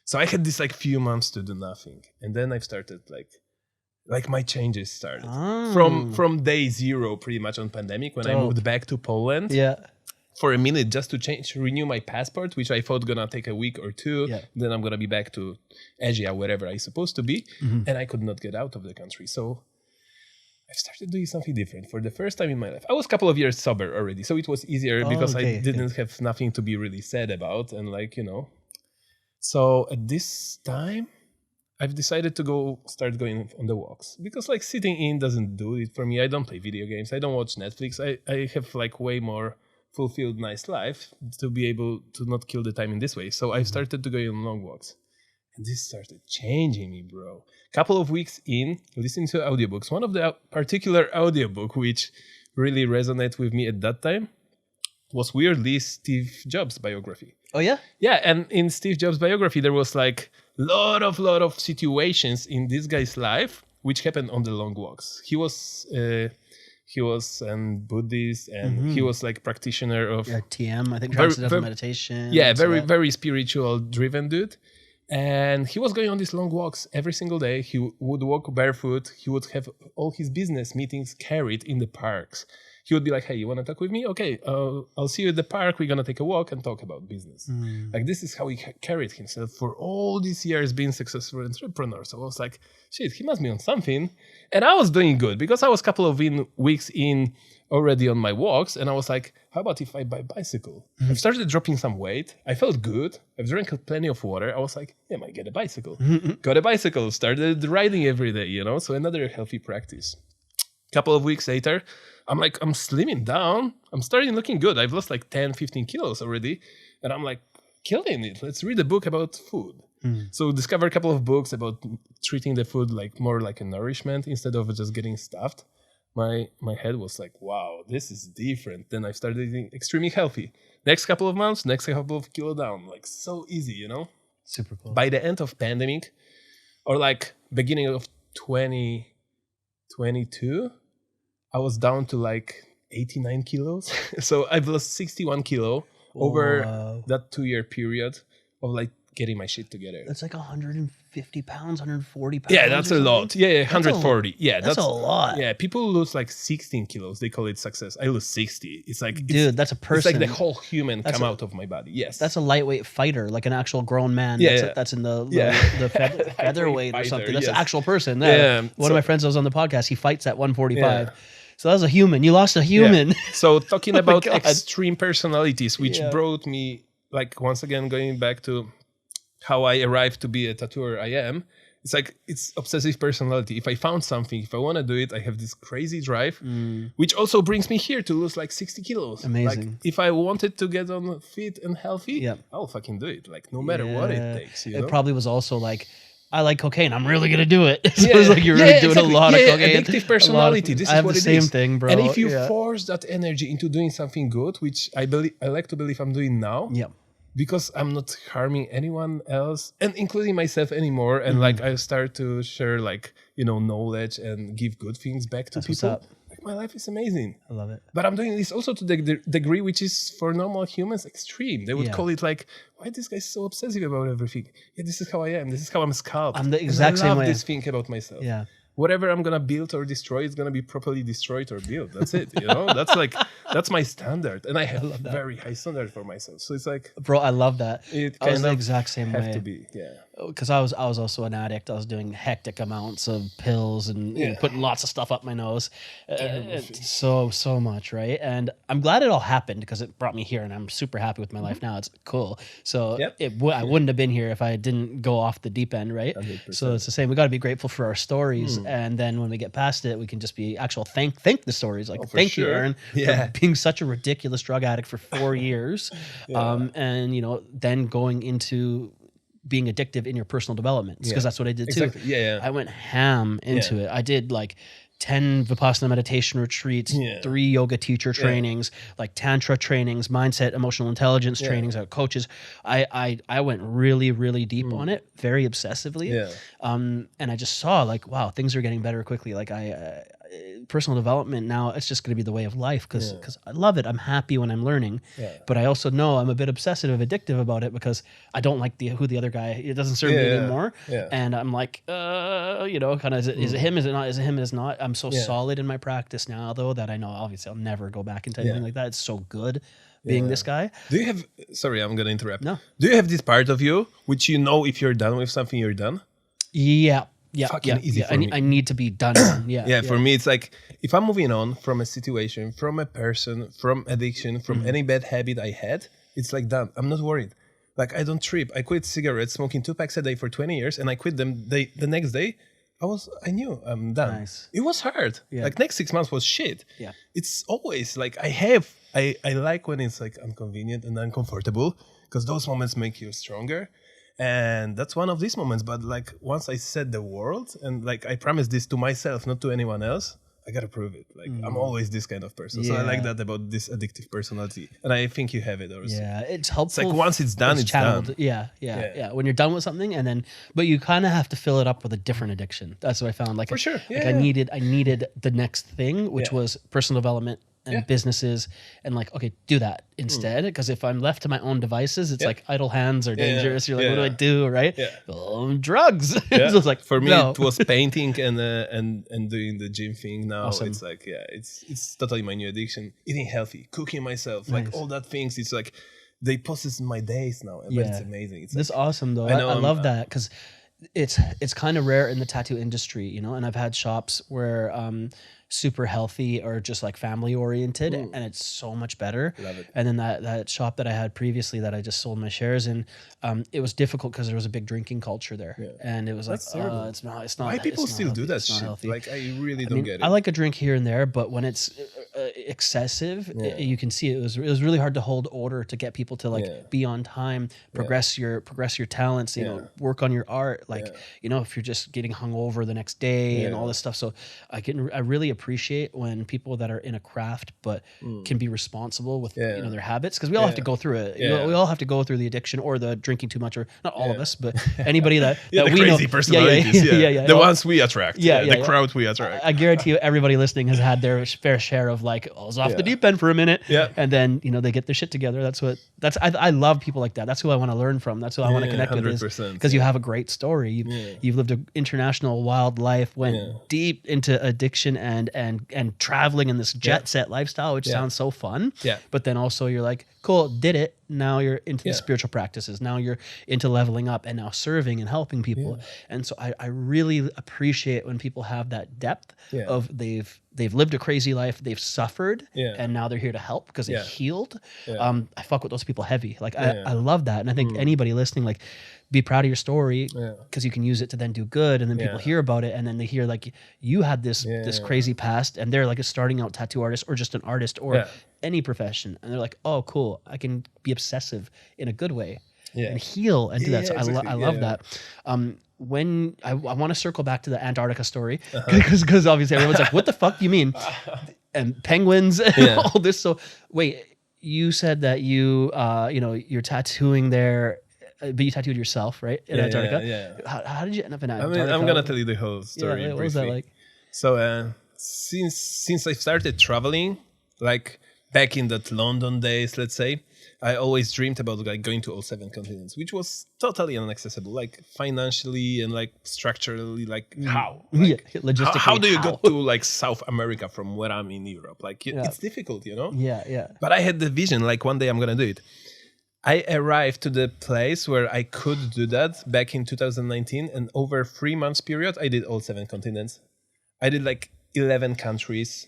So I had this like few months to do nothing, and then I've started like my changes started from day zero, pretty much on pandemic, when I moved back to Poland. For a minute, just to renew my passport, which I thought gonna take a week or two. Then I'm gonna be back to Asia, wherever I'm supposed to be, and I could not get out of the country. So I started doing something different for the first time in my life. I was a couple of years sober already, so it was easier because I didn't have nothing to be really sad about, and like, you know. So at this time, I've decided to start going on the walks, because like sitting in doesn't do it for me. I don't play video games. I don't watch Netflix. I have like way more fulfilled, nice life to be able to not kill the time in this way. So I started to go on long walks, and this started changing me, bro. Couple of weeks in, listening to audiobooks. One of the particular audiobook which really resonated with me at that time was weirdly Steve Jobs' biography. Oh yeah? Yeah, and in Steve Jobs' biography, there was like lot of situations in this guy's life which happened on the long walks. He was an Buddhist, and he was like practitioner of TM, I think, transcendental meditation. Yeah, very spiritual driven dude. And he was going on these long walks every single day. He would walk barefoot. He would have all his business meetings carried in the parks. He would be like, hey, you want to talk with me? Okay, I'll see you at the park. We're going to take a walk and talk about business. Like, this is how he carried himself for all these years, being successful entrepreneur. So I was like, shit, he must be on something. And I was doing good, because I was a couple of weeks in already on my walks. And I was like, how about if I buy a bicycle? I've started dropping some weight. I felt good. I've drank plenty of water. I was like, yeah, I might get a bicycle. Got a bicycle, started riding every day, you know? So another healthy practice. Couple of weeks later, I'm slimming down. I'm starting looking good. I've lost like 10, 15 kilos already. And I'm like, killing it. Let's read a book about food. So discover a couple of books about treating the food like more like a nourishment instead of just getting stuffed. My head was like, wow, this is different. Then I started eating extremely healthy. Next couple of months, next couple of kilo down. Like so easy, you know? Super cool. By the end of pandemic or like beginning of 2022, I was down to like 89 kilos. So I've lost 61 kilo over that 2-year period of like getting my shit together. That's like 150 pounds, 140 pounds. Yeah, that's a lot. Yeah, 140. Yeah, that's a lot. Yeah, people lose like 16 kilos. They call it success. I lose 60. It's like, dude, that's a person. It's like the whole human come out of my body. Yes. That's a lightweight fighter, like an actual grown man. That's in the featherweight or something. That's an actual person. One of my friends that was on the podcast, he fights at 145. Yeah. So that was a human. You lost a human. Yeah. So talking about extreme personalities, which brought me, like, once again, going back to how I arrived to be a tattooer I am, it's like, it's obsessive personality. If I found something, if I want to do it, I have this crazy drive, which also brings me here to lose like 60 kilos. Amazing. Like, if I wanted to get on fit and healthy, I'll fucking do it. Like, no matter what it takes. You know? It probably was also like, I like cocaine. I'm really gonna do it. So it's like you're really doing a lot of cocaine. Addictive personality. This is what it is. I have the same thing, bro. And if you force that energy into doing something good, which I like to believe I'm doing now, because I'm not harming anyone else, and including myself anymore, and like I start to share like knowledge and give good things back to people. Like my life is amazing. I love it. But I'm doing this also to the degree which is for normal humans extreme. They would call it like, why this guy's so obsessive about everything? Yeah, this is how I am. This is how I'm sculpted. I'm the exact same way. I love this thing about myself. Yeah. Whatever I'm gonna build or destroy is gonna be properly destroyed or built. That's it. That's my standard, and I have a very high standard for myself. So it's like, bro, I love that. I was the exact same way. Have to be, because I was also an addict. I was doing hectic amounts of pills and putting lots of stuff up my nose, so much, right? And I'm glad it all happened because it brought me here, and I'm super happy with my life now. It's cool. So I wouldn't have been here if I didn't go off the deep end, right? 100%. So it's the same. We got to be grateful for our stories, and then when we get past it, we can just be actual thank the stories. Like thank you, Aaron, for being such a ridiculous drug addict for 4 years, and then going into being addictive in your personal development, because that's what I did too. I went ham into it. I did like 10 Vipassana meditation retreats, 3 yoga teacher trainings, like tantra trainings, mindset, emotional intelligence trainings, coaches. I went really, really deep on it, very obsessively. And I just saw like, wow, things are getting better quickly. Like personal development now, it's just going to be the way of life because I love it. I'm happy when I'm learning, but I also know I'm a bit obsessive, addictive about it because I don't like who the other guy. It doesn't serve me anymore, and I'm like, kind of is it him? Is it not? Is it him? Is it not? I'm so solid in my practice now, though, that I know obviously I'll never go back into anything like that. It's so good being this guy. Do you have? Sorry, I'm going to interrupt. No. Do you have this part of you which if you're done with something, you're done? Yeah. Easy for me. I need to be done. For me, it's like if I'm moving on from a situation, from a person, from addiction, from any bad habit I had, it's like done. I'm not worried. Like I don't trip. I quit cigarettes, smoking 2 packs a day for 20 years, and I quit them the next day. I knew I'm done. Nice. It was hard. Like next 6 months was shit. Yeah. It's always like I like when it's like inconvenient and uncomfortable because those moments make you stronger. And that's one of these moments. But like once I set the world and like I promised this to myself, not to anyone else, I gotta prove it. Like I'm always this kind of person. So I like that about this addictive personality. And I think you have it also. Yeah, it's helpful. It's like once it's done, it's done. Yeah. When you're done with something but you kind of have to fill it up with a different addiction. That's what I found. Like for sure. I needed the next thing, which was personal development and businesses, and like, okay, do that instead. Because if I'm left to my own devices, it's like idle hands are dangerous. You're like, what do I do? Right? Drugs. So it's like for me, it was painting and doing the gym thing. Now it's like, it's totally my new addiction. Eating healthy, cooking myself, like all that things. It's like they possess my days now, but it's amazing. It's this awesome though. I love that because it's kind of rare in the tattoo industry, you know, and I've had shops where super healthy or just like family oriented, and it's so much better. Love it. And then that shop that I had previously that I just sold my shares in, it was difficult because there was a big drinking culture there, and it was That's like, terrible. it's not. Why people still do that It's not shit? healthy. Like, I really don't get it. I like a drink here and there, but when it's excessive, you can see it was really hard to hold order to get people to like be on time, progress your talents, you know, work on your art. Like, you know, if you're just getting hungover the next day and all this stuff. So I really appreciate when people that are in a craft but can be responsible with you know their habits, because we all have to go through it. You know, we all have to go through the addiction or the drinking too much, or not all of us, but anybody that the we crazy know. personalities, the ones we attract, the crowd we attract. I guarantee you, everybody listening has had their fair share of like, I was off the deep end for a minute, and then you know they get their shit together. I love people like that. That's who I want to learn from. That's who I want to connect with, because you have a great story. You've lived an international wild life, went deep into addiction and traveling in this jet set lifestyle, which sounds so fun. But then also you're like, cool, did it. Now you're into the spiritual practices. Now you're into leveling up and now serving and helping people. And so I really appreciate when people have that depth of they've lived a crazy life, they've suffered, and now they're here to help because they healed. I fuck with those people heavy. Like I love that. And I think anybody listening, like, be proud of your story, because you can use it to then do good, and then people hear about it, and then they hear like you had this crazy past, and they're like a starting out tattoo artist or just an artist or any profession, and they're like, oh cool, I can be obsessive in a good way and heal and do that. So exactly. I love that. When I want to circle back to the Antarctica story, because obviously everyone's like, what the fuck do you mean? And penguins and all this. So wait, you said that you know, you're tattooing there. But you tattooed yourself, right? In Antarctica? How did you end up in Antarctica? I'm going to tell you the whole story. What was that like? So since I started traveling, like back in that London days, let's say, I always dreamed about like going to all 7 continents, which was totally inaccessible, like financially and like structurally, like how? Like, logistically. How do you go to like South America from where I'm in Europe? Like it's difficult, you know? Yeah. But I had the vision, like one day I'm going to do it. I arrived to the place where I could do that back in 2019, and over 3 months period, I did all 7 continents. I did like 11 countries,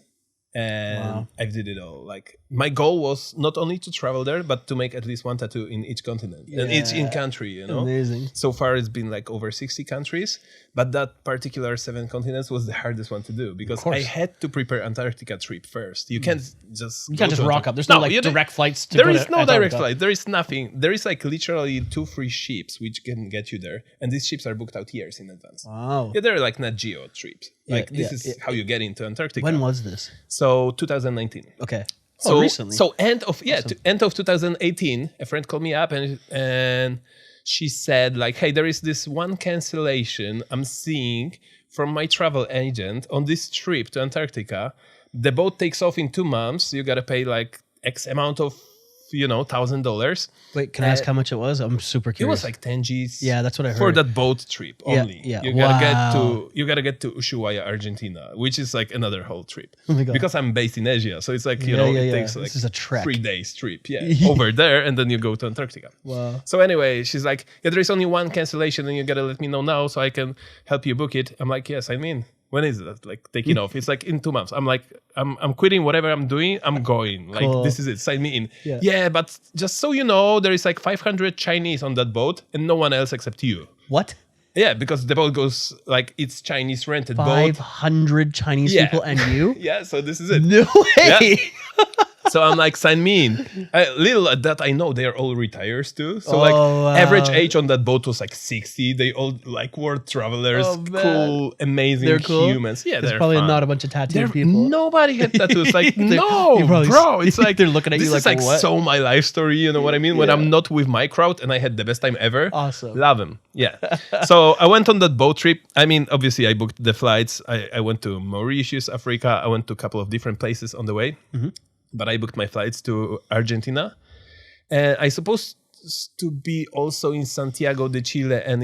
and I did it all. Like my goal was not only to travel there, but to make at least 1 tattoo in each continent and each in country, you know? Amazing. So far it's been like over 60 countries, but that particular 7 continents was the hardest one to do because I had to prepare Antarctica trip first. You can't just rock up. There's no like direct flights to There is no Antarctica. direct flight. There is nothing. There is like literally 2 free ships which can get you there, and these ships are booked out years in advance. Wow. Yeah, they're like Nat Geo trips. Like this is how you get into Antarctica. When was this? So 2019. Okay. So recently. So end of 2018, a friend called me up and she said like, hey, there is this one cancellation I'm seeing from my travel agent on this trip to Antarctica. The boat takes off in 2 months. You got to pay like X amount of, $1,000. Wait, can I ask how much it was? I'm super curious. It was like 10 G's. Yeah, that's what I heard. For that boat trip only. Yeah. You gotta get to Ushuaia, Argentina, which is like another whole trip. Oh my God. Because I'm based in Asia, so it's like it takes like this is a trek. 3 days trip, over there, and then you go to Antarctica. Wow. So anyway, she's like, there is only one cancellation, and you gotta let me know now so I can help you book it. I'm like, yes, I'm in. When is that? Like taking off? It's like in 2 months. I'm like, I'm quitting whatever I'm doing. I'm going. Like this is it. Sign me in. Yeah, but just so you know, there is like 500 Chinese on that boat, and no one else except you. What? Yeah, because the boat goes like it's Chinese rented 500 boat. 500 Chinese people and you? Yeah, so this is it. No way. Yeah. So I'm like, sign me in. Little at that, I know they are all retired too. So average age on that boat was like 60. They all like world travelers, cool, amazing humans. Yeah, there's they're probably fun. not a bunch of tattooed people. Nobody had tattoos. Like, no, bro. It's like they're looking at you this like, is what? So my life story. You know what I mean? When I'm not with my crowd and I had the best time ever. Awesome. Love them. Yeah. So I went on that boat trip. I mean, obviously, I booked the flights. I went to Mauritius, Africa. I went to a couple of different places on the way. Mm-hmm. But I booked my flights to Argentina. And I supposed to be also in Santiago de Chile and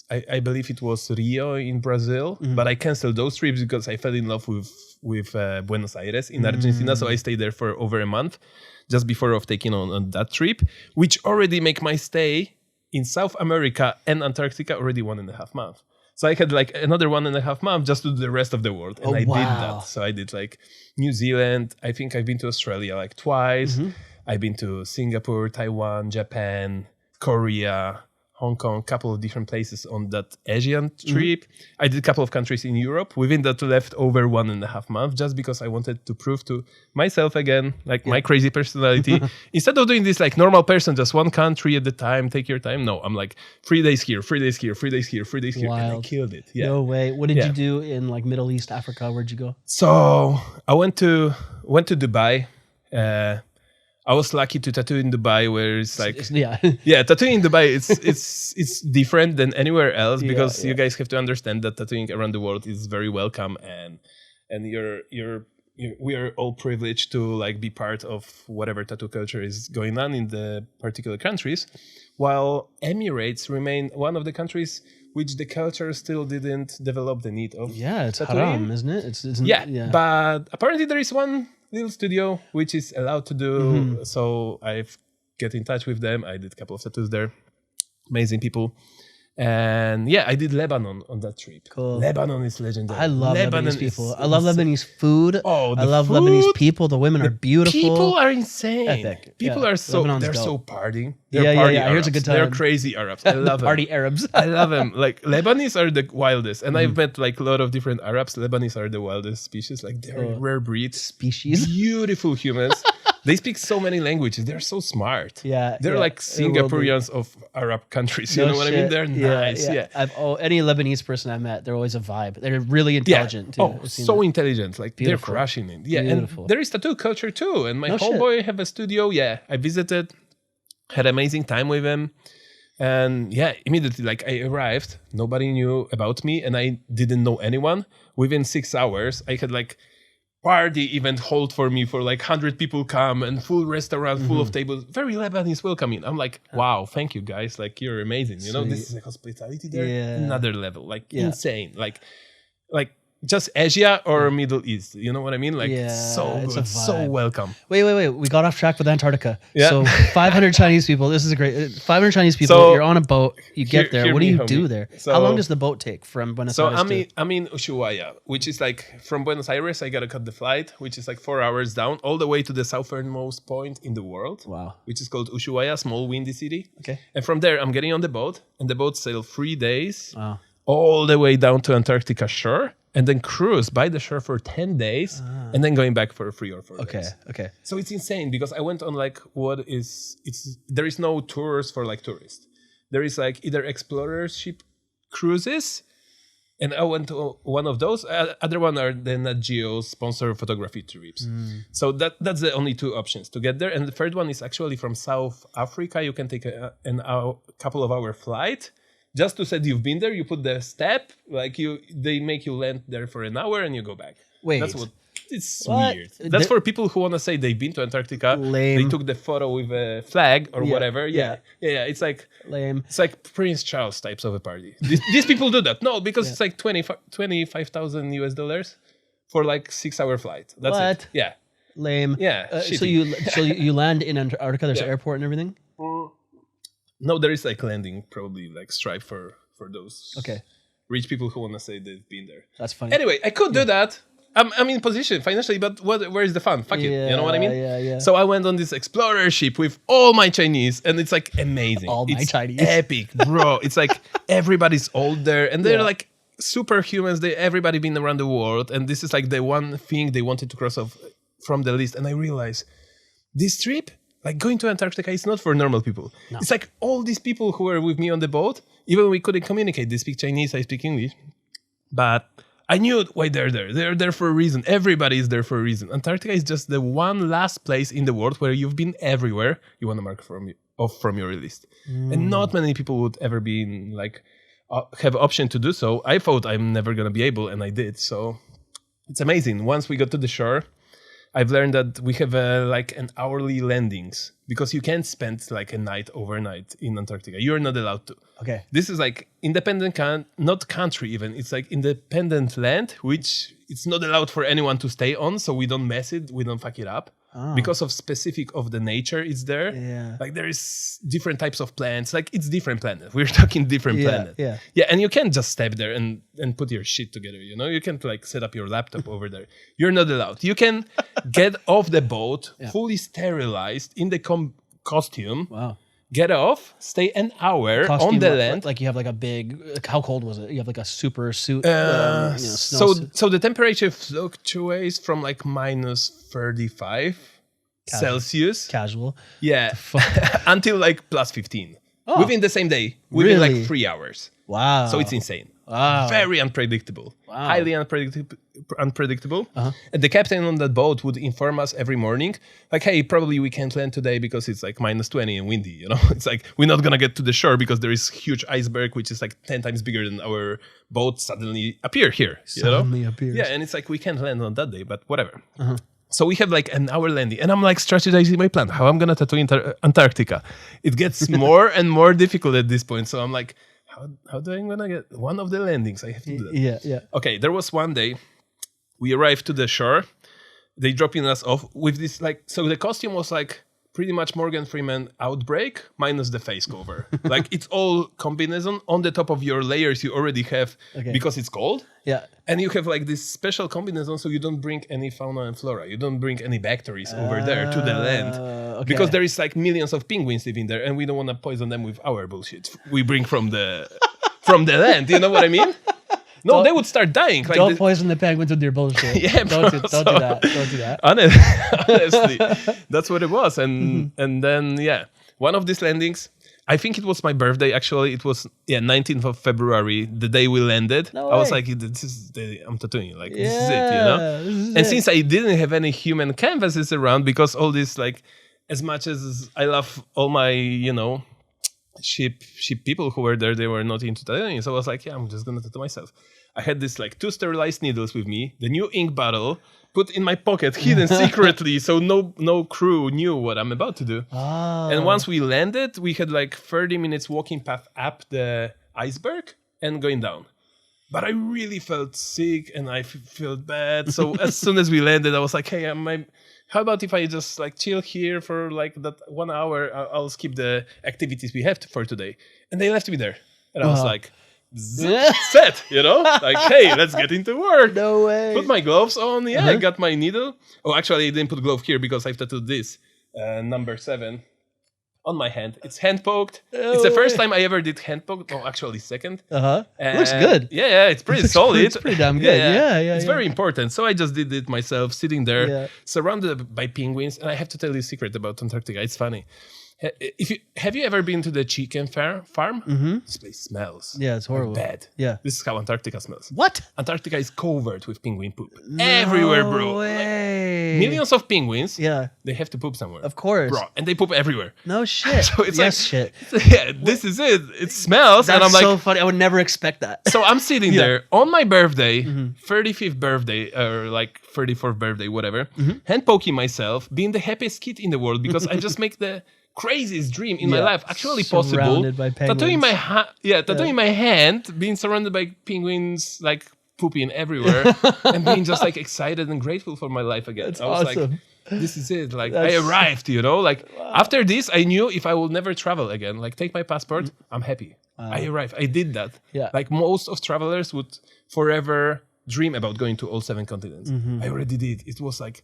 I believe it was Rio in Brazil. Mm-hmm. But I canceled those trips because I fell in love with Buenos Aires in Argentina. So I stayed there for over a month just before of taking on that trip, which already make my stay in South America and Antarctica already 1.5 months. So I had like another 1.5 months just to do the rest of the world. And I did that. So I did like New Zealand. I think I've been to Australia like twice. I've been to Singapore, Taiwan, Japan, Korea, Hong Kong, couple of different places on that Asian trip. I did a couple of countries in Europe. Within that left over 1.5 months, just because I wanted to prove to myself again, like my crazy personality. Instead of doing this like normal person, just one country at the time, take your time. No, I'm like 3 days here, 3 days here, 3 days here, 3 days here. Wild. And I killed it. Yeah. No way. What did you do in like Middle East, Africa? Where'd you go? So I went to Dubai. I was lucky to tattoo in Dubai, where it's like tattooing in Dubai it's different than anywhere else, because you guys have to understand that tattooing around the world is very welcome, and we are all privileged to like be part of whatever tattoo culture is going on in the particular countries, while Emirates remain one of the countries which the culture still didn't develop the need of. Yeah, it's tattooing. haram, isn't it? It's But apparently there is one little studio which is allowed to do. So I've get in touch with them. I did a couple of tattoos there. Amazing people. And I did Lebanon on that trip. Cool. Lebanon is legendary. I love Lebanese people. I love Lebanese food. Oh, I love food. Lebanese people. The women are beautiful. People are insane. Epic. People are so Lebanon's so dope. partying. They're Yeah. party I heard it's a Arabs. good time. They're crazy Arabs. I love them. Party Arabs. I love them. Like Lebanese are the wildest, and I've met like a lot of different Arabs. Lebanese are the wildest species. Like they're rare breeds, Species. beautiful humans. They speak so many languages. They're so smart. Yeah, they're like Singaporeans of Arab countries. You know what I mean? They're nice. Yeah. Any Lebanese person I've met, they're always a vibe. They're really intelligent too. Oh, so intelligent. Like Beautiful. they're crushing it. Yeah, Beautiful. and there is tattoo culture too. And my No shit. homeboy have a studio. Yeah, I visited, had amazing time with him. And immediately, like I arrived, nobody knew about me, and I didn't know anyone. Within 6 hours, I had like party event hold for me for like 100 people come, and full restaurant full of tables, very Lebanese welcoming. I'm like, wow, thank you guys, like you're amazing. You know, this is like hospitality there, another level, like insane, like just Asia or Middle East. You know what I mean? Like so good, so welcome. Wait. We got off track with Antarctica. Yeah. So 500 Chinese people. This is a great. 500 Chinese people. So, you're on a boat. You get there. What do you do there? So, how long does the boat take from Buenos Aires? I'm in Ushuaia, which is like from Buenos Aires. I gotta cut the flight, which is like 4 hours down, all the way to the southernmost point in the world. Wow. Which is called Ushuaia, small windy city. Okay. And from there, I'm getting on the boat, and the boat sail 3 days. Wow. All the way down to Antarctica shore, and then cruise by the shore for 10 days, and then going back for 3 or 4 days. Okay. So it's insane, because I went on like there is no tours for like tourists. There is like either explorership cruises, and I went to one of those. Other one are the Nat Geo sponsored photography trips. So that's the only 2 options to get there. And the third one is actually from South Africa. You can take a couple of hour flight. Just to say you've been there, you put the step, like they make you land there for an hour and you go back. Wait. It's What? weird. That's for people who want to say they've been to Antarctica. Lame. They took the photo with a flag or whatever. Yeah. It's like Lame. It's like Prince Charles types of a party. These people do that. No, because it's like $25,000 US for like 6 hour flight. That's it. Yeah. Lame. Yeah. So you land in Antarctica. There's an airport and everything. No, there is like landing, probably like Stripe for those rich people who want to say they've been there. That's funny. Anyway, I could do that. I'm in position financially, but where is the fun? Fuck it. You know what I mean? Yeah. So I went on this explorership with all my Chinese, and it's like amazing. My Chinese. Epic, bro. It's like everybody's old there, and they're like superhumans. Everybody been around the world, and this is like the one thing they wanted to cross off from the list. And I realized this trip, like going to Antarctica, is not for normal people. No. It's like all these people who were with me on the boat, even we couldn't communicate. They speak Chinese, I speak English. But I knew why they're there. They're there for a reason. Everybody is there for a reason. Antarctica is just the one last place in the world where you've been everywhere. You want to mark off from your list. And not many people would ever be in, like, have option to do so. I thought I'm never going to be able, and I did. So it's amazing. Once we got to the shore, I've learned that we have like an hourly landings, because you can't spend like a night overnight in Antarctica. You're not allowed to. Okay. This is like independent, not country even. It's like independent land, which it's not allowed for anyone to stay on. So we don't mess it. We don't fuck it up. because of specific of the nature it's there. Yeah. Like there is different types of plants. Like it's different planet. We're talking different planet. Yeah. And you can't just step there and put your shit together. You know, you can't like set up your laptop over there. You're not allowed. You can get off the boat fully sterilized in the costume. Wow. Get off, stay an hour on the land. Like you have like a big. How cold was it? You have like a super suit. So the temperature fluctuates from like minus 35 Celsius. Casual. Yeah, until like plus 15 within the same day, within like 3 hours. Wow. So it's insane. Wow. Very unpredictable. Wow. Highly unpredictable. And the captain on that boat would inform us every morning, like, hey, probably we can't land today because it's like minus 20 and windy, you know? It's like, we're not going to get to the shore because there is huge iceberg, which is like 10 times bigger than our boat suddenly appear here, Suddenly appears. Yeah, and it's like, we can't land on that day, but whatever. So we have like an hour landing, and I'm like strategizing my plan, how I'm going to tattoo Antarctica. It gets more and more difficult at this point. So I'm like, how do I gonna get one of the landings? I have to do that. Yeah. Okay, there was one day we arrived to the shore. They dropping us off with this like, so the costume was like pretty much Morgan Freeman Outbreak minus the face cover. Like it's all combination on the top of your layers you already have because it's cold. Yeah. And you have like this special combination so you don't bring any fauna and flora. You don't bring any bacteria over there to the land. Because there is like millions of penguins living there and we don't want to poison them with our bullshit we bring from the land. You know what I mean? No, they would start dying. Like don't poison the penguins with your bullshit. Yeah, don't do that. Don't do that. Honestly, that's what it was. And then one of these landings, I think it was my birthday. Actually, it was 19th of February, the day we landed. No I was way. like, this is the day I'm tattooing. Like this is it, you know. And since I didn't have any human canvases around, because all this like, as much as I love all my ship people who were there, they were not into tattooing. So I was like, I'm just gonna tattoo myself. I had this like 2 sterilized needles with me, the new ink bottle put in my pocket, hidden secretly, so no crew knew what I'm about to do. And once we landed, we had like 30 minutes walking path up the iceberg and going down. But I really felt sick and I felt bad. So as soon as we landed, I was like, hey, how about if I just like chill here for like that 1 hour? I'll skip the activities we have for today. And they left me there. And I was like, set, like, hey, let's get into work. No way. Put my gloves on. Yeah, I got my needle. Oh, actually, I didn't put glove here because I've tattooed this. Number 7 on my hand. It's hand poked. It's the first time I ever did hand poked. Oh, actually, second. Looks good. Yeah, it's pretty solid. It's pretty damn good. Yeah. It's very important. So I just did it myself, sitting there, surrounded by penguins. And I have to tell you a secret about Antarctica. It's funny. Have you ever been to the chicken farm? This place smells. Yeah, it's horrible. Bad. Yeah. This is how Antarctica smells. What? Antarctica is covered with penguin poop. Everywhere, bro. No way. Millions of penguins. Yeah. They have to poop somewhere. Of course. Bro, and they poop everywhere. No shit. So it's shit. Yeah, this is it. It smells. That's and I'm like, so funny. I would never expect that. So I'm sitting there on my birthday, 35th birthday, or like 34th birthday, whatever, hand poking myself, being the happiest kid in the world because I just make the craziest dream in my life actually possible. Surrounded by penguins. Tattooing my hand, being surrounded by penguins, like pooping everywhere, and being just like excited and grateful for my life again. That's I was awesome. like, this is it. Like I arrived, like after this, I knew if I will never travel again, like take my passport, I'm happy. I arrived. I did that. Yeah. Like most of travelers would forever dream about going to all 7 continents. I already did. It was like,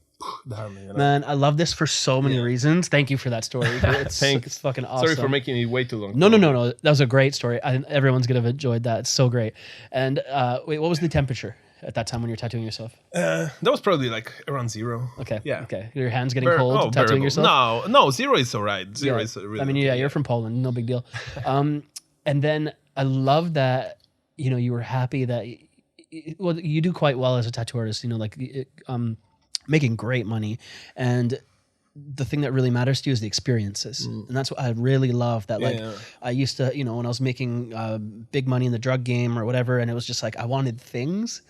damn, Man, I love this for so many reasons. Thank you for that story. It's fucking awesome. Sorry for making it way too long. No. That was a great story. I think everyone's gonna have enjoyed that. It's so great. And wait, what was the temperature at that time when you're tattooing yourself? That was probably like around 0. Okay. Yeah. Okay. Your hands getting cold tattooing bearable. yourself? No, 0 is all right. 0 is really. I mean, okay, you're from Poland. No big deal. And then I love that you were happy that. Well, you do quite well as a tattoo artist, making great money. And the thing that really matters to you is the experiences. And that's what I really love. That I used to, when I was making big money in the drug game or whatever, and it was just like, I wanted things,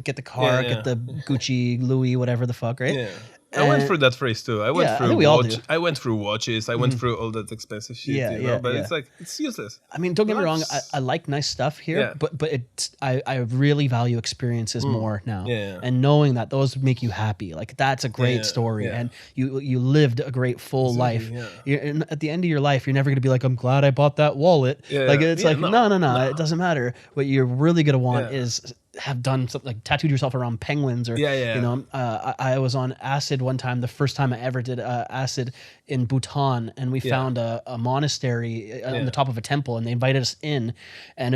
get the car, get the Gucci, Louis, whatever the fuck, right? Yeah. I went through that phase too. I went I through think we all do. I went through watches. I went through all that expensive shit. But it's like it's useless. I mean, don't get me wrong. I like nice stuff here, but I really value experiences more now. And knowing that those make you happy, like that's a great story, and you lived a great full life. And at the end of your life, you're never gonna be like, I'm glad I bought that wallet. No, it doesn't matter. What you're really gonna want is have done something like tattooed yourself around penguins or I was on acid one time, the first time I ever did acid in Bhutan, and we found a monastery on the top of a temple, and they invited us in, and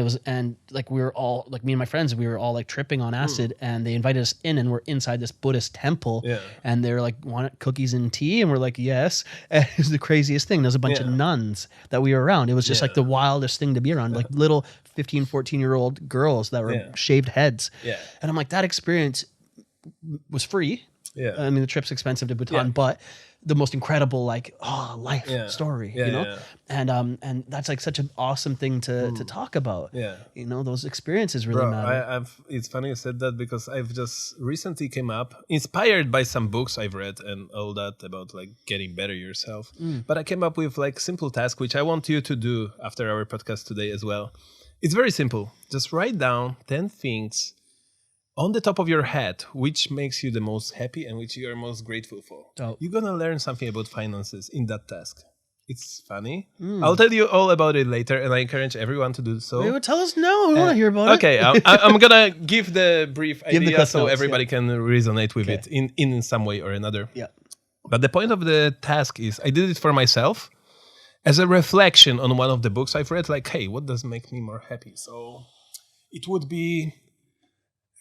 we were all like, me and my friends, we were all like tripping on acid, and they invited us in, and we're inside this Buddhist temple, and they're like, want cookies and tea, and we're like, yes. And it was the craziest thing. There's a bunch of nuns that we were around. It was just like the wildest thing to be around, like little 15, 14-year-old girls that were shaved heads. And I'm like, that experience was free. I mean, the trip's expensive to Bhutan, but the most incredible life story, you know? And that's like such an awesome thing to talk about. You know, those experiences really matter. It's funny you said that, because I've just recently came up, inspired by some books I've read and all that about like getting better yourself. But I came up with like simple task, which I want you to do after our podcast today as well. It's very simple. Just write down 10 things on the top of your head which makes you the most happy and which you are most grateful for. You're going to learn something about finances in that task. It's funny. I'll tell you all about it later, and I encourage everyone to do so. Wait, tell us now. We want to hear about it. Okay, I'm going to give the brief idea so everybody can resonate with it in some way or another. But the point of the task is, I did it for myself as a reflection on one of the books I've read, like, hey, what does make me more happy? So it would be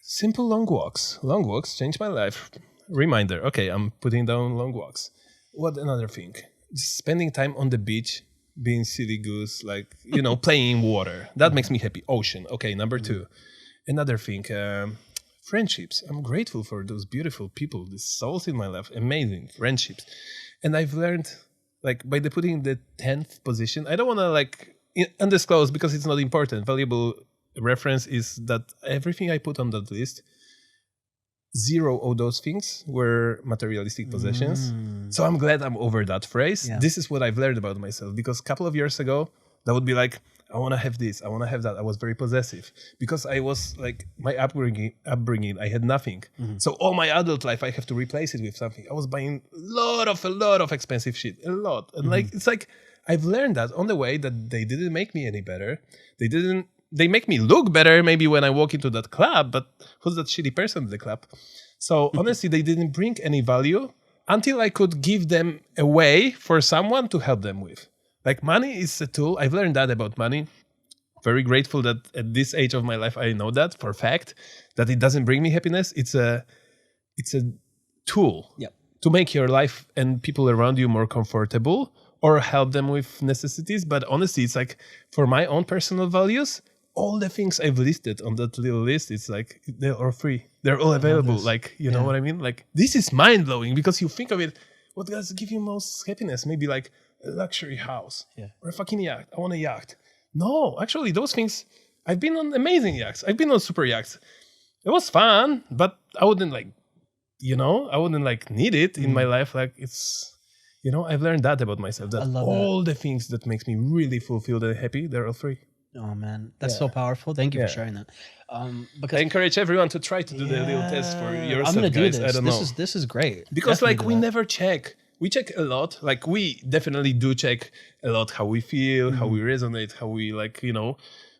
simple long walks. Long walks change my life. Reminder, okay, I'm putting down long walks. What another thing? Just spending time on the beach, being silly goose, like, you know, playing in water. That makes me happy. Ocean. Okay, number 2. Another thing, friendships. I'm grateful for those beautiful people, the souls in my life. Amazing friendships. And I've learned, like, by putting the 10th position, I don't want to like undisclose because it's not important. Valuable reference is that everything I put on that list, 0 of those things were materialistic possessions. So I'm glad I'm over that phrase. This is what I've learned about myself, because a couple of years ago, that would be like, I want to have this, I want to have that. I was very possessive because I was like, my upbringing, I had nothing. So all my adult life, I have to replace it with something. I was buying a lot of expensive shit, a lot. And like, it's like, I've learned that on the way that they didn't make me any better. They make me look better maybe when I walk into that club, but who's that shitty person in the club? So honestly, they didn't bring any value until I could give them away for someone to help them with. Like, money is a tool. I've learned that about money. Very grateful that at this age of my life, I know that for a fact, that it doesn't bring me happiness. It's a tool to make your life and people around you more comfortable or help them with necessities. But honestly, it's like, for my own personal values, all the things I've listed on that little list, it's like, they're all free. They're all available. Like, you know what I mean? Like, this is mind-blowing because you think of it, what does give you most happiness? Maybe like a luxury house or a fucking yacht. I want a yacht. No, actually, those things, I've been on amazing yachts. I've been on super yachts. It was fun, but I wouldn't like, I wouldn't like need it in my life. Like, it's, I've learned that about myself, that all the things that makes me really fulfilled and happy, they're all free. Oh man, that's so powerful. Thank you for sharing that. Because I encourage everyone to try to do the little test for yourself. I'm gonna do guys. this. I don't know. This is great. Because like we never check. We check a lot. Like we definitely do check a lot how we feel, how we resonate, how we like,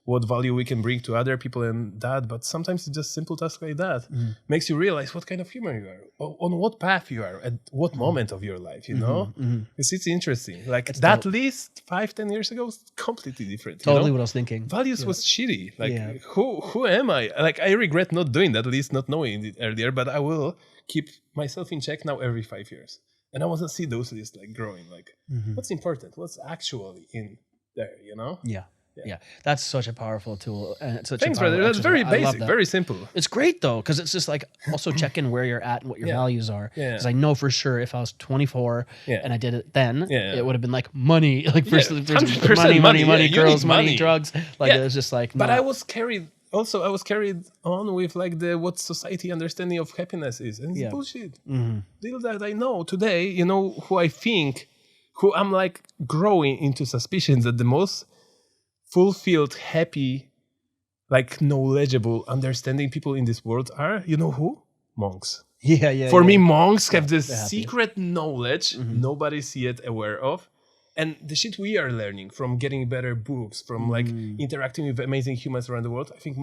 what value we can bring to other people and that. But sometimes it's just simple tasks like that makes you realize what kind of human you are, on what path you are, at what moment of your life, It's interesting. Like it's that list 5-10 years ago was completely different. Totally what I was thinking. Values was shitty. Like who am I? Like I regret not doing that list, not knowing it earlier, but I will keep myself in check now every 5 years. And I want to see those lists like growing, like what's important, what's actually in there, Yeah, that's such a powerful tool. And it's such Thanks, brother. That's very basic, very simple. It's great though, because it's just like also checking where you're at and what your values are. Because I know for sure if I was 24 and I did it then, it would have been like money, like first money, girls, money, drugs. Like it was just like. But I was carried also I was carried on with like the what society understanding of happiness is, and it's bullshit. Deal that I know today, you know, who I think, who I'm like growing into suspicions that the most fulfilled, happy, like knowledgeable, understanding people in this world are, you know who? Monks. For me, monks have this secret knowledge nobody's yet aware of. And the shit we are learning from getting better books, from like interacting with amazing humans around the world, I think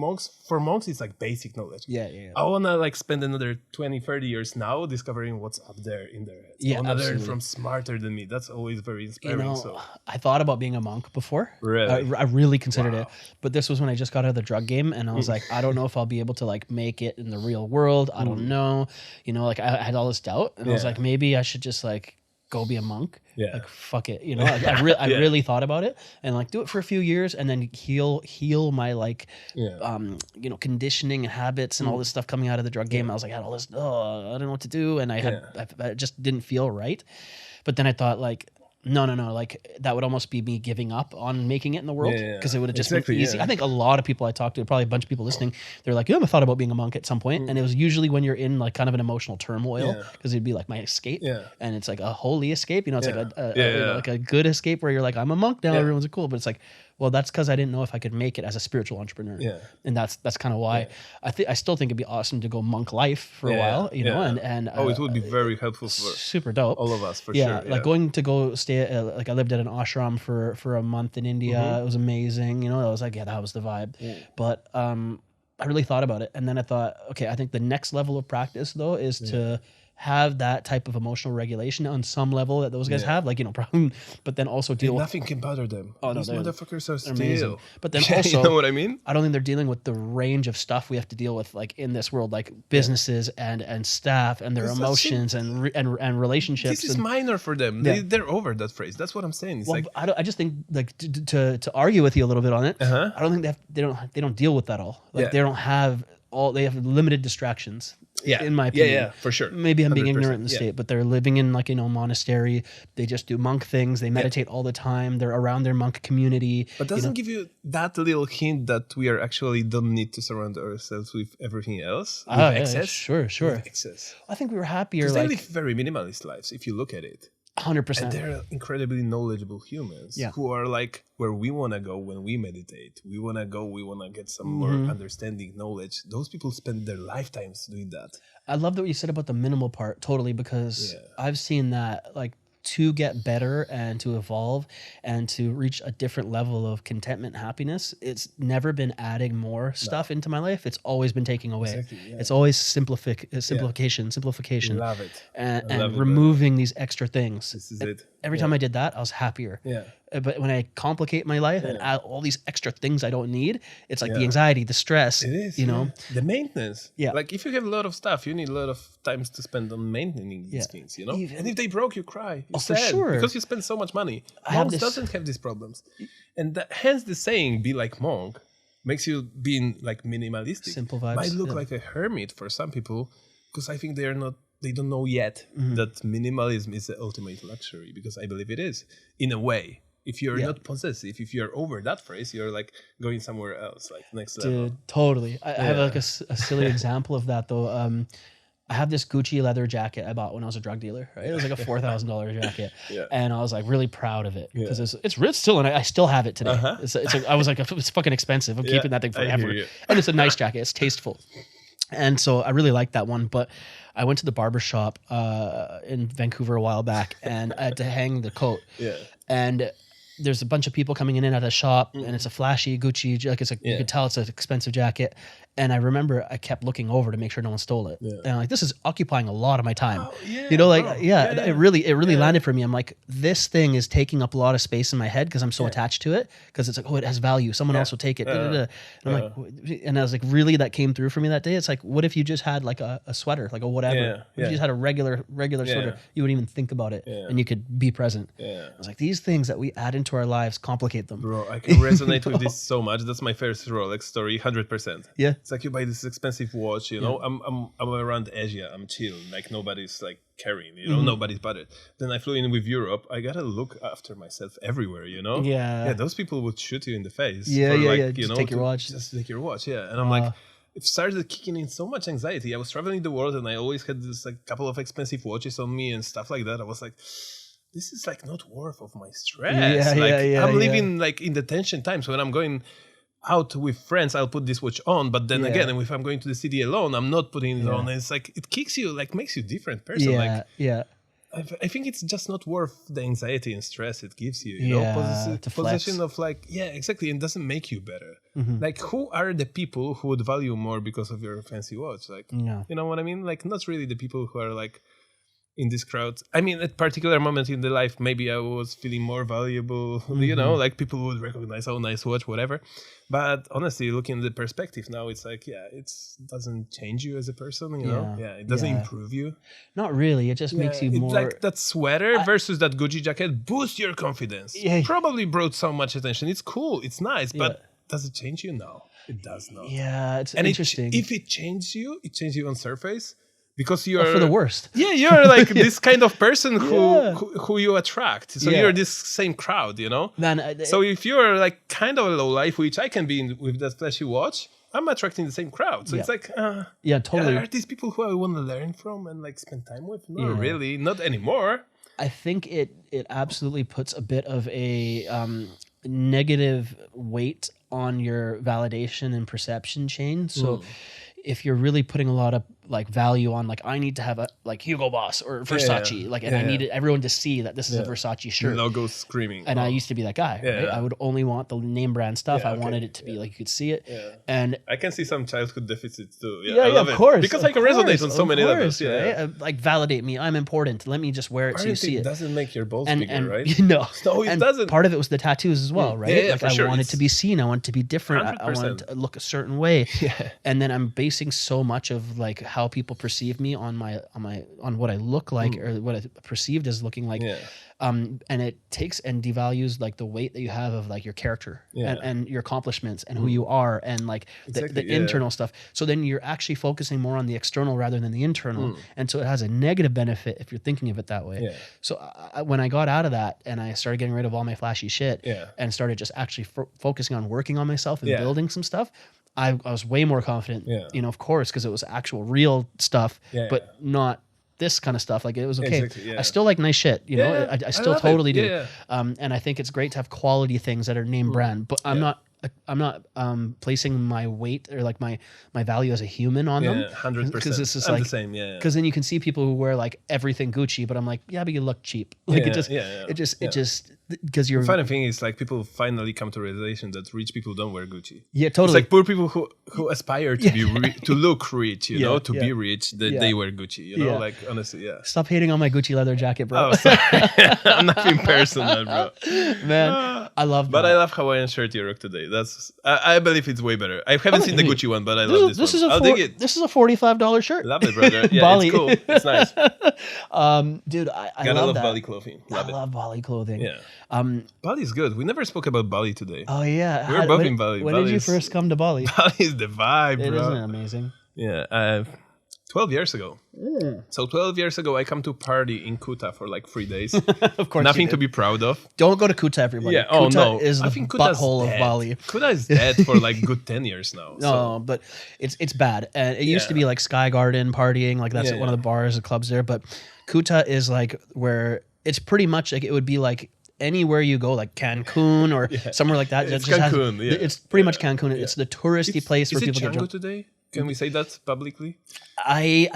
for monks, it's like basic knowledge. I want to like spend another 20, 30 years now discovering what's up there in their heads. I want to learn from smarter than me. That's always very inspiring. You know, I thought about being a monk before. Really? I really considered it. But this was when I just got out of the drug game, and I was like, I don't know if I'll be able to like make it in the real world. I don't know. You know, like I had all this doubt, and I was like, maybe I should just like go be a monk. Like fuck it, you know. I really thought about it, and like do it for a few years, and then heal my like you know, conditioning and habits and all this stuff coming out of the drug game. I was like, I had all this, I don't know what to do, and I just didn't feel right. But then I thought like, no, like that would almost be me giving up on making it in the world, because it would have just been easy. I think a lot of people I talked to, probably a bunch of people listening, they're like, I thought about being a monk at some point, and it was usually when you're in like kind of an emotional turmoil, because it'd be like my escape, and it's like a holy escape, you know, it's like like a good escape where you're like, I'm a monk now, everyone's cool, but it's like, well, that's because I didn't know if I could make it as a spiritual entrepreneur, and that's kind of why I still think it'd be awesome to go monk life for a while, you know, and it would be very helpful for super dope, all of us for sure. Like going to go stay like I lived at an ashram for a month in India. It was amazing, you know. I was like, that was the vibe. But I really thought about it, and then I thought, okay, I think the next level of practice though is to have that type of emotional regulation on some level that those guys have, like, you know, problem, but then also deal with nothing can bother them. These motherfuckers are still amazing. But then also, you know what I mean? I don't think they're dealing with the range of stuff we have to deal with, like in this world, like businesses and staff and their emotions and relationships. This is minor for them. They're over that phrase. That's what I'm saying. It's like I just think like to argue with you a little bit on it. I don't think they don't deal with that all. Like they don't have they have limited distractions. In my opinion. For sure. Maybe I'm being ignorant in the state, but they're living in like, you know, monastery. They just do monk things. They meditate all the time. They're around their monk community. But doesn't give you that little hint that we are actually don't need to surround ourselves with everything else? With excess? Sure. With excess. I think we were happier. They live very minimalist lives if you look at it. 100%. And they're incredibly knowledgeable humans who are like where we want to go when we meditate. We want to get some more understanding, knowledge. Those people spend their lifetimes doing that. I love what you said about the minimal part, totally, because I've seen that like to get better and to evolve and to reach a different level of contentment and happiness, it's never been adding more stuff into my life. It's always been taking away. It's always simplification. Love it. And removing these extra things. This is it. Every time I did that, I was happier. But when I complicate my life and add all these extra things I don't need, it's like the anxiety, the stress, it is, you know, the maintenance. Like if you have a lot of stuff, you need a lot of times to spend on maintaining these things, you know. And if they broke, you cry. You're sad, for sure, because you spend so much money. Monks doesn't have these problems, and hence the saying "be like monk" makes you being like minimalistic. Simple vibes. Might look like a hermit for some people, because I think they don't know yet that minimalism is the ultimate luxury, because I believe it is in a way. If you're not possessive, if you're over that phrase, you're like going somewhere else, like next level. Dude, totally. I have like a silly example of that though. I have this Gucci leather jacket I bought when I was a drug dealer, right? It was like a $4,000 jacket. And I was like really proud of it because it's rich still, and I still have it today. I was like, it's fucking expensive. I'm keeping that thing forever. And it's a nice jacket. It's tasteful. And so I really like that one, but I went to the barber shop in Vancouver a while back, and I had to hang the coat. And there's a bunch of people coming in and out of the shop, and it's a flashy Gucci, like you could tell it's an expensive jacket. And I remember I kept looking over to make sure no one stole it. And I'm like, this is occupying a lot of my time. You know, like, it really landed for me. I'm like, this thing is taking up a lot of space in my head because I'm so attached to it, because it's like, oh, it has value. Someone else will take it. And I'm like, and I was like, really, that came through for me that day. It's like, what if you just had like a sweater, like a whatever. If you just had a regular sweater, you wouldn't even think about it, and you could be present. I was like, these things that we add into our lives complicate them. Bro, I can resonate with this so much. That's my first Rolex story, 100%. It's like you buy this expensive watch, you know. I'm around Asia, I'm chill, like nobody's like carrying, you know, nobody's budget. Then I flew in with Europe. I gotta look after myself everywhere, you know. Yeah. Those people would shoot you in the face. Yeah, for yeah, like, yeah. You Just know, take your watch. Just take your watch, yeah. And I'm like, it started kicking in so much anxiety. I was traveling the world, and I always had this like couple of expensive watches on me and stuff like that. I was like, this is like not worth of my stress. I'm living like in the tension times when I'm going out with friends. I'll put this watch on, but then again, if I'm going to the city alone, I'm not putting it on. And it's like it kicks you, like makes you a different person. I think it's just not worth the anxiety and stress it gives you. You know, position of like, exactly, and doesn't make you better. Like, who are the people who would value more because of your fancy watch? Like, you know what I mean? Like, not really the people who are like in this crowd. I mean, at particular moment in the life, maybe I was feeling more valuable, you know, like people would recognize, oh, nice watch, whatever. But honestly, looking at the perspective now, it's like, it doesn't change you as a person, you know? It doesn't improve you. Not really. It just makes you more... Like that sweater versus that Gucci jacket boost your confidence. Probably brought so much attention. It's cool. It's nice. But does it change you? No, it does not. Yeah, it's interesting. If it changes you on surface. Because you're for the worst. You're like this kind of person who you attract. So you're this same crowd, you know. So if you're like kind of a low life, which I can be with that flashy watch, I'm attracting the same crowd. So it's like, totally. Are these people who I want to learn from and like spend time with? Not really, not anymore. I think it absolutely puts a bit of a negative weight on your validation and perception chain. So if you're really putting a lot of like value on like I need to have a like Hugo Boss or Versace and I needed everyone to see that this is a Versace shirt. The logo screaming. And I used to be that guy. Right? I would only want the name brand stuff. I wanted it to be like you could see it. And I can see some childhood deficits too. I love of course. Because I can resonate on so many levels. Right? Like validate me. I'm important. Let me just wear it so you see it. It doesn't make your balls bigger, right? No, it doesn't. Part of it was the tattoos as well, right? Like I wanted to be seen. I wanted to be different. 100%. I wanted to look a certain way. And then I'm basing so much of like how people perceive me on what I look like or what I perceived as looking like. And it takes and devalues like the weight that you have of like your character and your accomplishments and who you are and like the internal stuff. So then you're actually focusing more on the external rather than the internal. And so it has a negative benefit if you're thinking of it that way. So when I got out of that and I started getting rid of all my flashy shit and started just actually focusing on working on myself and building some stuff, I was way more confident, you know, of course, because it was actual real stuff, but not this kind of stuff. Like it was okay. I still like nice shit, you know. I still totally do. And I think it's great to have quality things that are name brand. But I'm not placing my weight or like my value as a human on them. 100%. Because this is I'm like the same. Because then you can see people who wear like everything Gucci, but I'm like, but you look cheap. Like it just because you're. The funny thing is like people finally come to realization that rich people don't wear Gucci. Yeah, totally. It's like poor people who aspire to be to look rich, you know, to be rich, that they wear Gucci. You know, like honestly, Stop hating on my Gucci leather jacket, bro. Oh, sorry. I'm not being personal, bro. Man, I love that. But I love Hawaiian shirt you rock today. I believe it's way better. I haven't seen the Gucci one, but I love this one. I'll dig it. This is a $45 shirt. Love it, brother. Yeah, Bali. it's cool. It's nice. Dude, I Gotta love love that. Bali clothing. I love Bali clothing. Yeah. Bali's good. We never spoke about Bali today. Oh yeah, We're both in Bali. When did you first come to Bali? Bali is the vibe, bro. Isn't it amazing? Yeah. 12 years ago. So 12 years ago, I come to party in Kuta for like 3 days. Of course, nothing to be proud of. Don't go to Kuta, everybody. Yeah. Kuta is the Kuta's butthole dead. of Bali. Kuta is dead for like good 10 years now. No, but it's bad. And it used to be like Sky Garden partying, like that's one of the bars, the clubs there. But Kuta is like where it's pretty much like it would be like anywhere you go, like Cancun or somewhere like that. It's Cancun. It's pretty much Cancun. It's the touristy place where people get drunk. Today? Can we say that publicly? I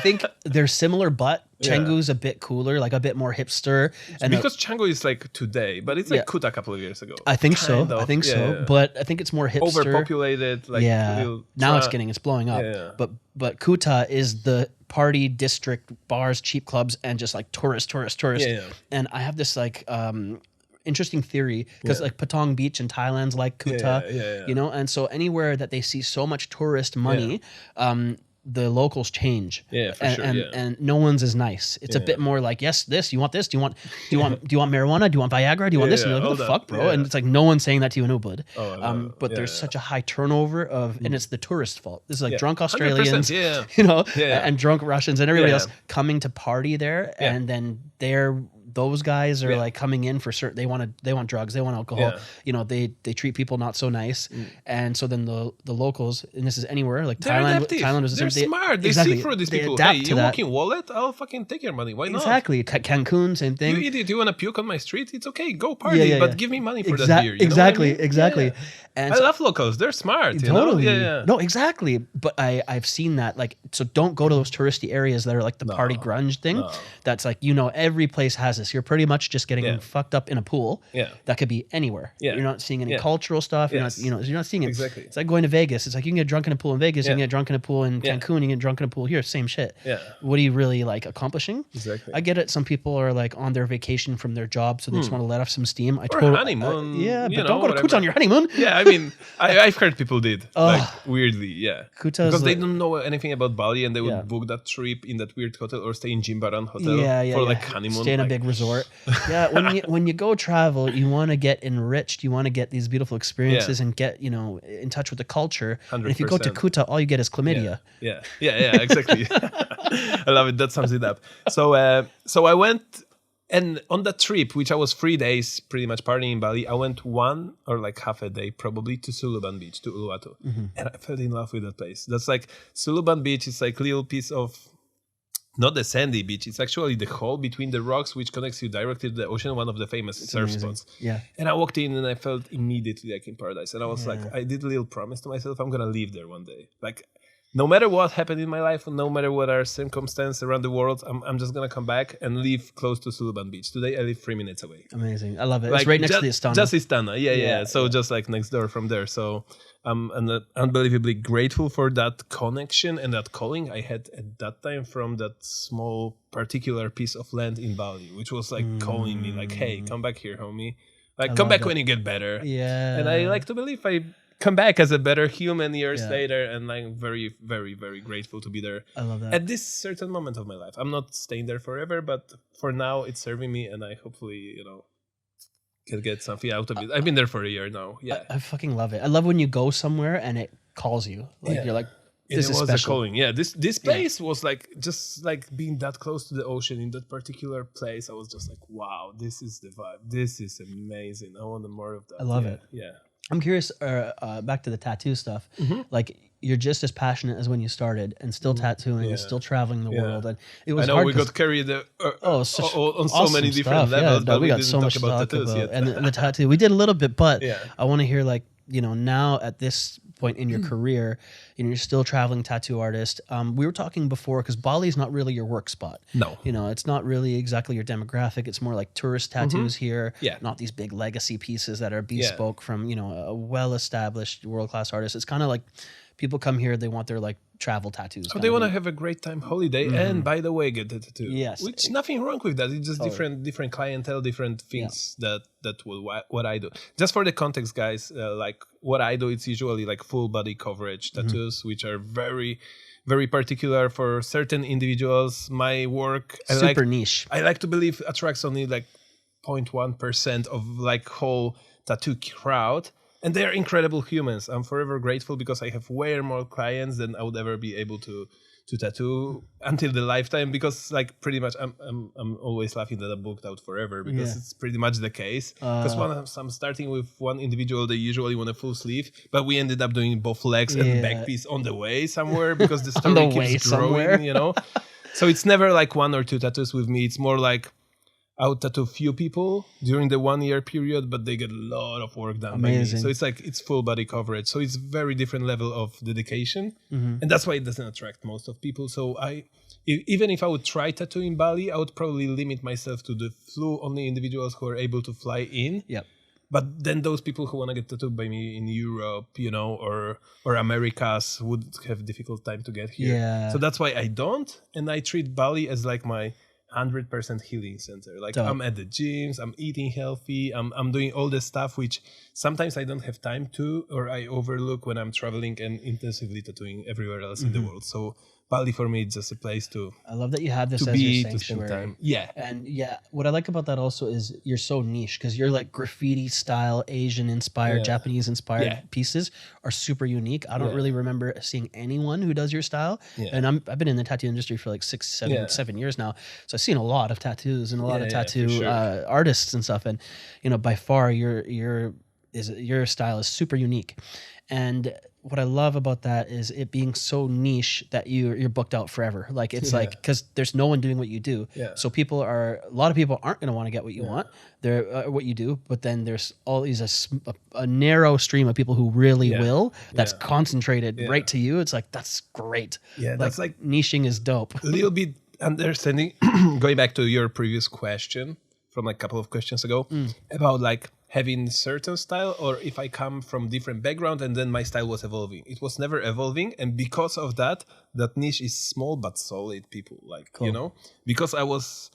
think they're similar, but Canggu's a bit cooler, like a bit more hipster. And because Canggu is like today, but it's like Kuta a couple of years ago. I think so. But I think it's more hipster. Overpopulated. Like now it's blowing up. Yeah. But Kuta is the party district, bars, cheap clubs, and just like tourists. Yeah. And I have this like interesting theory because like Patong Beach in Thailand's like Kuta, you know, and so anywhere that they see so much tourist money, the locals change. Yeah, for and, sure. and no one's as nice. It's a bit more like, yes, this, you want this? Do you want marijuana? Do you want Viagra? Do you want this? And you're like, what the fuck, bro? And it's like, no one's saying that to you in Ubud. But there's such a high turnover of, and it's the tourist fault. This is like drunk Australians, and drunk Russians and everybody else coming to party there. And then those guys are like coming in for certain. They want drugs. They want alcohol. They treat people not so nice. And so then the locals, and this is anywhere like Thailand was the same. They're smart. They see through these people. Hey, you walking wallet? I'll fucking take your money. Why not? Exactly. Cancun, same thing. You idiot, you want to puke on my street? It's okay. Go party, but give me money for that beer. Exactly. And I love locals. They're smart. Totally. Yeah. No, exactly. But I've seen that. Like, so don't go to those touristy areas that are like the party grunge thing. No. That's like, every place has this. You're pretty much just getting fucked up in a pool. Yeah. That could be anywhere. Yeah. You're not seeing any cultural stuff. Yes. You're not seeing it. Exactly. It's like going to Vegas. It's like you can get drunk in a pool in Vegas, you can get drunk in a pool in Cancun, you can get drunk in a pool here. Same shit. Yeah. What are you really like accomplishing? Exactly. I get it. Some people are like on their vacation from their job, so they just want to let off some steam. Honeymoon. But don't go to Kuta on your honeymoon. Yeah, I mean, I've heard people did like weirdly, Kuta's because they don't know anything about Bali, and they would book that trip in that weird hotel or stay in Jimbaran hotel for like honeymoon. Stay in a big resort. When you go travel, you want to get enriched. You want to get these beautiful experiences and get in touch with the culture. 100%. And if you go to Kuta, all you get is chlamydia. Yeah, exactly. I love it. That sums it up. So I went. And on that trip, which I was 3 days pretty much partying in Bali, I went one or like half a day probably to Suluban Beach, to Uluwatu. And I fell in love with that place. That's like Suluban Beach is like a little piece of, not the sandy beach, it's actually the hole between the rocks which connects you directly to the ocean, one of the famous surf spots. Yeah. And I walked in and I felt immediately like in paradise. And I was like, I did a little promise to myself, I'm going to live there one day. Like, no matter what happened in my life, no matter what our circumstances around the world, I'm just going to come back and live close to Suluban Beach. Today, I live 3 minutes away. Amazing. I love it. Like, it's right next to the Istana. Just Istana. Yeah. So just like next door from there. So I'm unbelievably grateful for that connection and that calling I had at that time from that small particular piece of land in Bali, which was like calling me like, hey, come back here, homie. Like, come back when you get better. Yeah. And I like to believe I come back as a better human years later, and I'm very, very, very grateful to be there. I love that. At this certain moment of my life. I'm not staying there forever, but for now it's serving me, and I hopefully, can get something out of it. I've been there for a year now. Yeah. I fucking love it. I love when you go somewhere and it calls you. Like you're like, this is special. A calling. Yeah, this place was like just like being that close to the ocean in that particular place. I was just like, wow, this is the vibe. This is amazing. I want more of that. I love it. Yeah. I'm curious, back to the tattoo stuff. Like, you're just as passionate as when you started, and still tattooing, and still traveling the world. And it was hard. We got carried on so awesome many different levels, but we got didn't so much talk about to talk tattoos about. yet. And the tattoo, we did a little bit, but I want to hear, like, now at this point in your career, you're still traveling tattoo artist. We were talking before, because Bali is not really your work spot. No. It's not really exactly your demographic. It's more like tourist tattoos here. Yeah. Not these big legacy pieces that are bespoke from, a well-established world-class artist. It's kind of like people come here, they want their like travel tattoos. Oh, they want to have a great time holiday, and by the way, get the tattoo. Yes. Which nothing wrong with that. It's just different clientele, different things that what I do. Just for the context, guys, like what I do, it's usually like full body coverage tattoos, which are very, very particular for certain individuals. My work, super niche. I like to believe attracts only like 0.1% of like whole tattoo crowd. And they are incredible humans. I'm forever grateful because I have way more clients than I would ever be able to tattoo until the lifetime. Because like pretty much, I'm always laughing that I'm booked out forever because it's pretty much the case. Because I'm starting with one individual, they usually want a full sleeve, but we ended up doing both legs and back piece on the way somewhere because the story keeps growing. So it's never like one or two tattoos with me. It's more like I would tattoo few people during the 1 year period, but they get a lot of work done by me. So it's like, it's full body coverage. So it's very different level of dedication. And that's why it doesn't attract most of people. So even if I would try tattoo in Bali, I would probably limit myself to the only individuals who are able to fly in. Yep. But then those people who want to get tattooed by me in Europe, or Americas would have a difficult time to get here. Yeah. So that's why I don't. And I treat Bali as like my 100% healing center. Like Dope. I'm at the gyms, I'm eating healthy, I'm doing all the stuff which sometimes I don't have time to, or I overlook when I'm traveling and intensively tattooing everywhere else in the world. So Bali for me is just a place to I love that you have this to as be, your to spend sanctuary. time. Yeah. And yeah, what I like about that also is you're so niche because you're like graffiti style, Asian inspired, Japanese inspired pieces are super unique. I don't really remember seeing anyone who does your style. Yeah. And I've been in the tattoo industry for like 7 years now. So I've seen a lot of tattoos and a lot of tattoo artists and stuff. And, you know, by far your style is super unique. And what I love about that is it being so niche that you're booked out forever. Like it's like, because there's no one doing what you do. Yeah. So a lot of people aren't going to want to get what you want. They're what you do, but then there's always a narrow stream of people who really will. That's concentrated right to you. It's like, that's great. Yeah, that's like niching is dope. a little bit understanding, going back to your previous question from like a couple of questions ago about like having certain style, or if I come from different background and then my style was evolving. It was never evolving, and because of that niche is small but solid, people, like, you know, because I was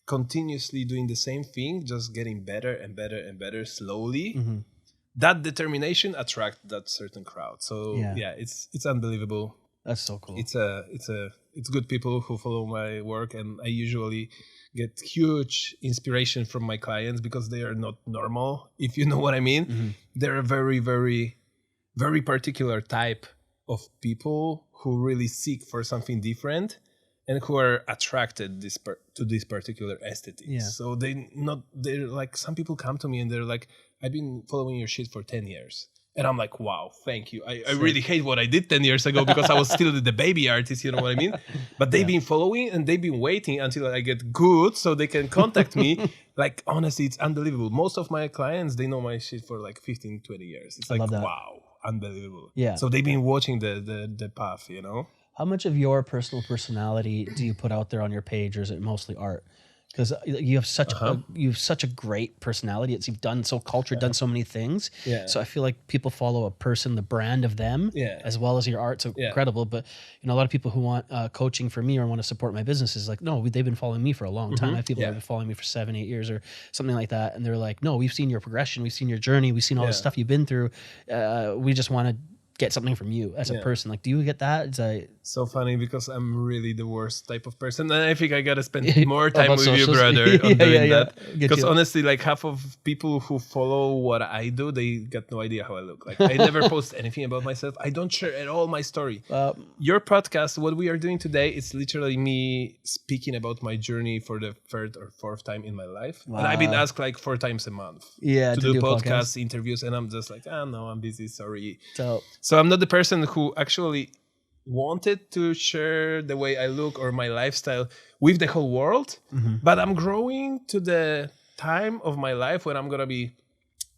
continuously doing the same thing, just getting better and better and better slowly. That determination attract that certain crowd. So it's unbelievable. That's so cool. It's good people who follow my work, and I usually get huge inspiration from my clients because they are not normal, if you know what I mean. They're a very, very, very particular type of people who really seek for something different and who are attracted to this particular aesthetic. So they're like, some people come to me and they're like, I've been following your shit for 10 years. And I'm like, wow, thank you. I really hate what I did 10 years ago because I was still the baby artist, you know what I mean? But they've been following and they've been waiting until I get good so they can contact me. Like, honestly, it's unbelievable. Most of my clients, they know my shit for like 15, 20 years. It's like, wow, unbelievable. Yeah. So they've been watching the path, you know? How much of your personal personality do you put out there on your page, or is it mostly art? Because you have such a great personality. You've done so cultured, done so many things. So I feel like people follow a person, the brand of them, as well as your art. So incredible. But you know, a lot of people who want coaching from me or want to support my business is like, no, they've been following me for a long time. I have people that have been following me for 7-8 years or something like that, and they're like, no, we've seen your progression, we've seen your journey, we've seen all the stuff you've been through. We just want to get something from you as a person. Like, do you get that? It's so funny because I'm really the worst type of person, and I think I gotta spend more time with you, brother, on doing that. Because honestly, like half of people who follow what I do, they got no idea how I look. Like, I never post anything about myself. I don't share at all my story. Your podcast, what we are doing today, it's literally me speaking about my journey for the 3rd or 4th time in my life. And I've been asked like 4 times a month to do podcast interviews, and I'm just like, no, I'm busy, sorry. So I'm not the person who actually wanted to share the way I look or my lifestyle with the whole world, but I'm growing to the time of my life when I'm gonna be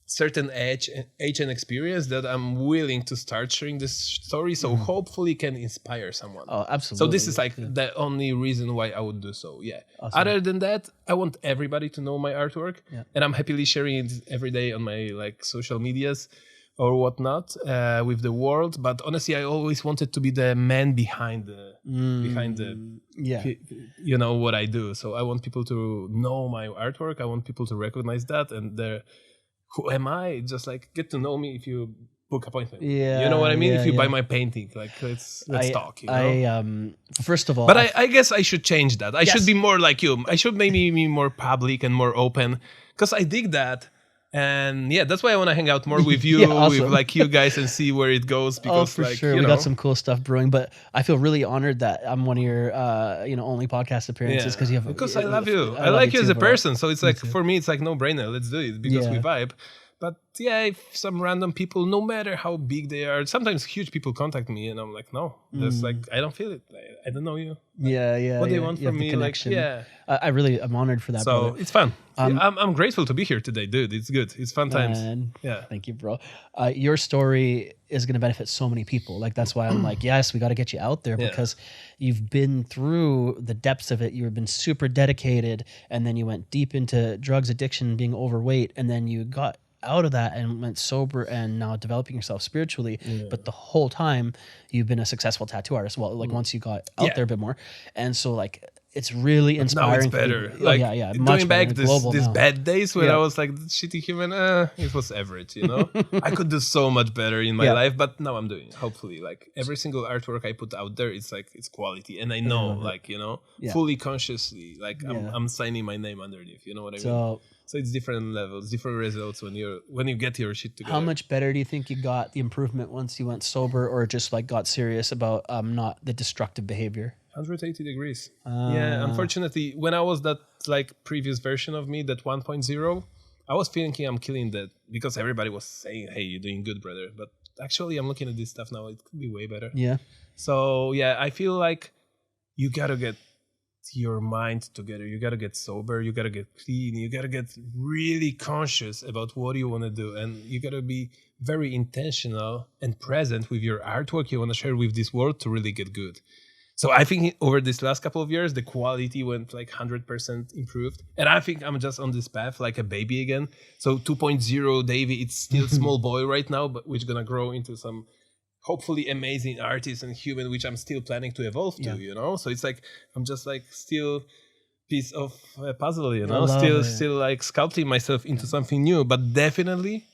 certain age and experience that I'm willing to start sharing this story, so hopefully can inspire someone. Oh, absolutely. So this is like the only reason why I would do so. Awesome. Other than that, I want everybody to know my artwork, and I'm happily sharing it every day on my like social medias or whatnot with the world. But honestly, I always wanted to be the man behind the you know what I do. So I want people to know my artwork. I want people to recognize that, and who am I? Just like get to know me if you book appointment. You know what I mean? If you buy my painting, like let's talk. You know? First of all, but I guess I should change that. I should be more like you. I should maybe be more public and more open, because I dig that. And that's why I want to hang out more with you, awesome. With like you guys, and see where it goes. Because for sure, we got some cool stuff brewing. But I feel really honored that I'm one of your only podcast appearances, because you have. Because I love you. I like you as a person. So it's like for me, it's like no brainer. Let's do it because we vibe. But if some random people, no matter how big they are, sometimes huge people contact me, and I'm like, no, that's like I don't feel it. I don't know you. Like, what do you want from me? Like, I'm honored for that. So brother. It's fun. I'm grateful to be here today, dude. It's good. It's fun times. Thank you, bro. Your story is going to benefit so many people. Like, that's why I'm like, yes, we got to get you out there, because you've been through the depths of it. You've been super dedicated, and then you went deep into drugs addiction, being overweight, and then you got out of that and went sober and now developing yourself spiritually. But the whole time you've been a successful tattoo artist. Well, like once you got out there a bit more. And so like it's really inspiring. Now it's better. Oh, Like yeah, much going back better. Global these now. bad days when Yeah. I was like shitty human, it was average, you know. I could do so much better in my Yeah. life, but now I'm doing it. Hopefully, like every single artwork I put out there, it's like it's quality, and I know, like you know, Yeah. fully consciously, like Yeah. I'm signing my name underneath. You know what I mean? So So it's different levels, different results when you get your shit together. how much better do you think you got the improvement once you went sober, or just like got serious about not the destructive behavior? 180 degrees. Yeah, unfortunately, when I was that like previous version of me, that 1.0, I was thinking I'm killing that because everybody was saying, "Hey, you're doing good, brother." But actually, I'm looking at this stuff now; it could be way better. Yeah. So yeah, I feel like you gotta get your mind together. You gotta get sober. You gotta get clean. You gotta get really conscious about what you want to do, and you gotta be very intentional and present with your artwork you want to share with this world to really get good. So I think over this last couple of years, the quality went like 100% improved. And I think I'm just on this path like a baby again. So 2.0 Davee, it's still small boy right now, but which gonna grow into some hopefully amazing artist and human, which I'm still planning to evolve to, you know? So it's like, I'm just like still piece of a puzzle, you know? Still like sculpting myself into something new. But definitely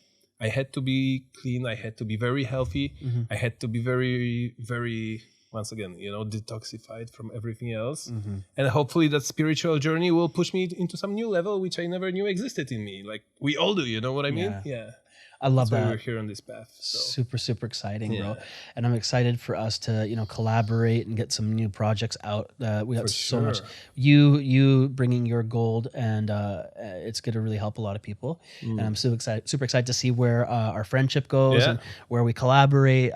I had to be clean. I had to be very healthy. I had to be very, very... once again, you know, detoxified from everything else. And hopefully that spiritual journey will push me into some new level, which I never knew existed in me. Like we all do, you know what I mean? Yeah. I love That's why that. we're here on this path. So. Super exciting, bro. And I'm excited for us to, you know, collaborate and get some new projects out. We got so much. You bringing your gold, and it's going to really help a lot of people. And I'm super excited to see where our friendship goes and where we collaborate.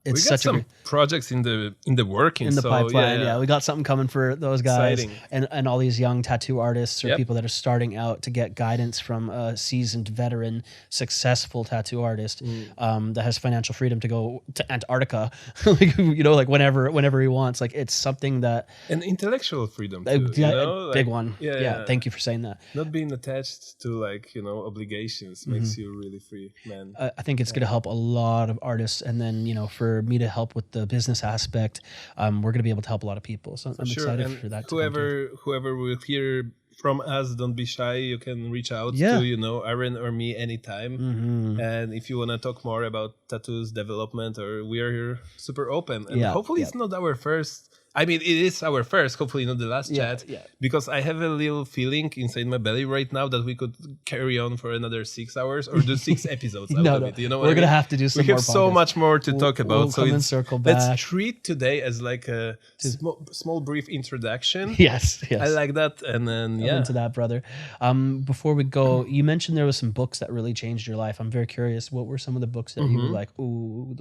It's we got some projects in the working in the pipeline. Yeah, we got something coming for those guys. Exciting. and all these young tattoo artists or people that are starting out to get guidance from a seasoned veteran, successful tattoo artist that has financial freedom to go to Antarctica, like, you know, like whenever he wants. Like it's something that and intellectual freedom too, you know? Big like, one. Yeah. Thank you for saying that. Not being attached to like, you know, obligations makes you really free, man. I think it's going to help a lot of artists, and then, you know, for me to help with the business aspect, we're going to be able to help a lot of people. So I'm excited for that. Whoever will hear from us, don't be shy. You can reach out to, you know, Aaron or me anytime. And if you want to talk more about tattoos development, or we are here super open. And hopefully it's not our first. I mean, it is our first, hopefully not the last chat, because I have a little feeling inside my belly right now that we could carry on for another 6 hours or do 6 episodes out of it. You know what we're going to have to do some more. We have so much more to talk about. We'll come and circle back. Let's treat today as like a small brief introduction. Yes. I like that. And then, into that, brother. Before we go, you mentioned there was some books that really changed your life. I'm very curious. What were some of the books that you were like, ooh,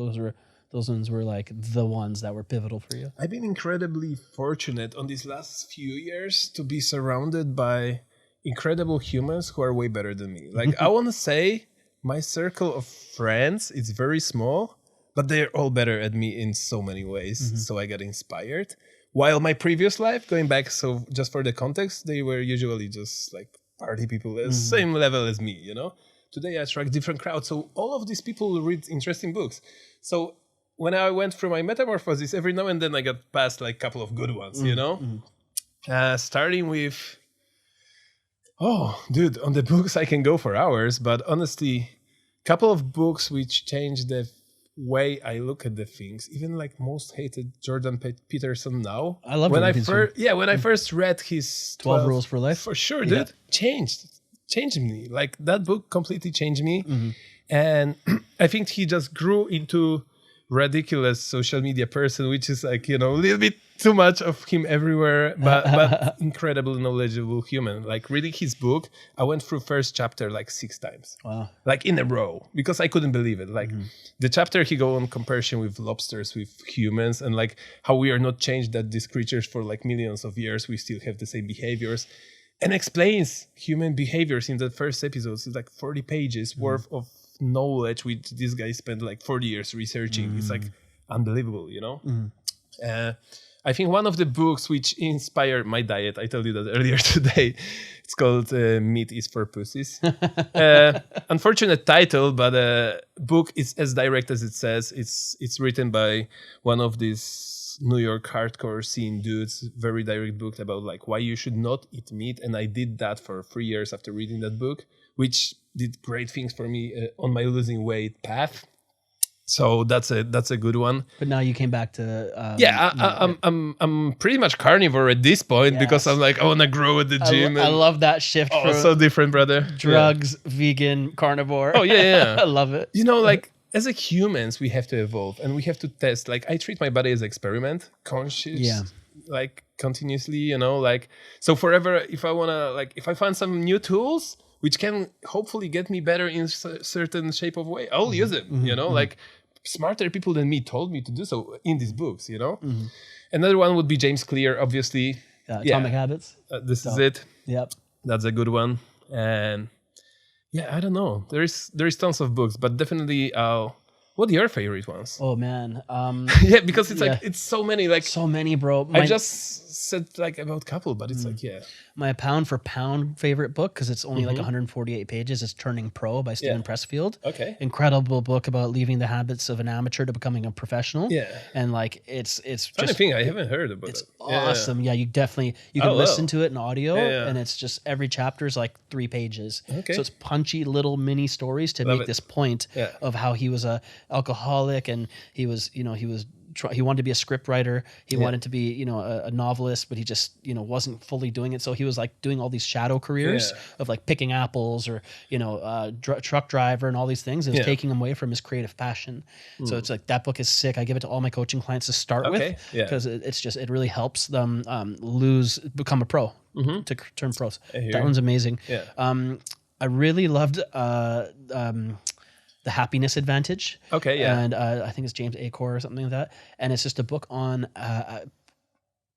those ones were like the ones that were pivotal for you? I've been incredibly fortunate on these last few years to be surrounded by incredible humans who are way better than me. Like I want to say my circle of friends is very small, but they're all better at me in so many ways. So I got inspired. While my previous life, going back, so just for the context, they were usually just like party people, same level as me, you know? Today I attract different crowds. So all of these people read interesting books. So when I went through my metamorphosis, every now and then I got past like a couple of good ones, you know? Starting with, dude, on the books I can go for hours, but honestly, a couple of books which changed the way I look at the things, even like most hated Jordan Peterson now. I love when when I first read his 12 Rules for Life. For sure, dude, changed me. Like that book completely changed me. And I think he just grew into ridiculous social media person, which is like, you know, a little bit too much of him everywhere, but incredibly knowledgeable human. Like reading his book, I went through first chapter like 6 times. Wow. Like in a row, because I couldn't believe it. Like the chapter he go on comparison with lobsters, with humans, and like how we are not changed, that these creatures for like millions of years, we still have the same behaviors, and explains human behaviors in the first episodes. It's like 40 pages worth of knowledge which this guy spent like 40 years researching. It's like unbelievable, you know? I think one of the books which inspired my diet, I told you that earlier today, it's called Meat is for Pussies. Unfortunate title, but book is as direct as it says. It's written by one of these New York hardcore scene dudes, very direct book about like why you should not eat meat. And I did that for 3 years after reading that book, which did great things for me on my losing weight path. So that's a good one. But now you came back to I'm pretty much carnivore at this point because I'm like I want to grow at the gym. I love that shift. Oh, from so different, brother. Drugs, vegan, carnivore. Oh yeah. I love it. You know, like as a humans, we have to evolve and we have to test. Like I treat my body as an experiment, conscious, like continuously. You know, like so forever. If I wanna, like, if I find some new tools which can hopefully get me better in certain shape of way, I'll use them. You know, like. Smarter people than me told me to do so in these books, you know. Another one would be James Clear, obviously. Atomic Habits. This is it. Yep, that's a good one. And yeah, I don't know. There is tons of books, but definitely. What are your favorite ones? Oh man. Yeah, because it's like it's so many. Like so many, bro. I just said like about a couple, but it's like my pound for pound favorite book, because it's only like 148 pages, is Turning Pro by Steven Pressfield. Okay. Incredible book about leaving the habits of an amateur to becoming a professional. Yeah. And like it's funny thing, I haven't heard about it. It's awesome. Yeah, you definitely can listen to it in audio, and it's just every chapter is like 3 pages. Okay. So it's punchy little mini stories to make this point of how he was a alcoholic, and he was he wanted to be a script writer. He wanted to be, a novelist, but he just, wasn't fully doing it. So he was like doing all these shadow careers of like picking apples or, truck driver and all these things. It was taking him away from his creative passion. So it's like, that book is sick. I give it to all my coaching clients to start with because it really helps them become a pro, to turn pros. That one's amazing. Yeah. I really loved, The Happiness Advantage. Okay, yeah. And I think it's James Acor or something like that. And it's just a book on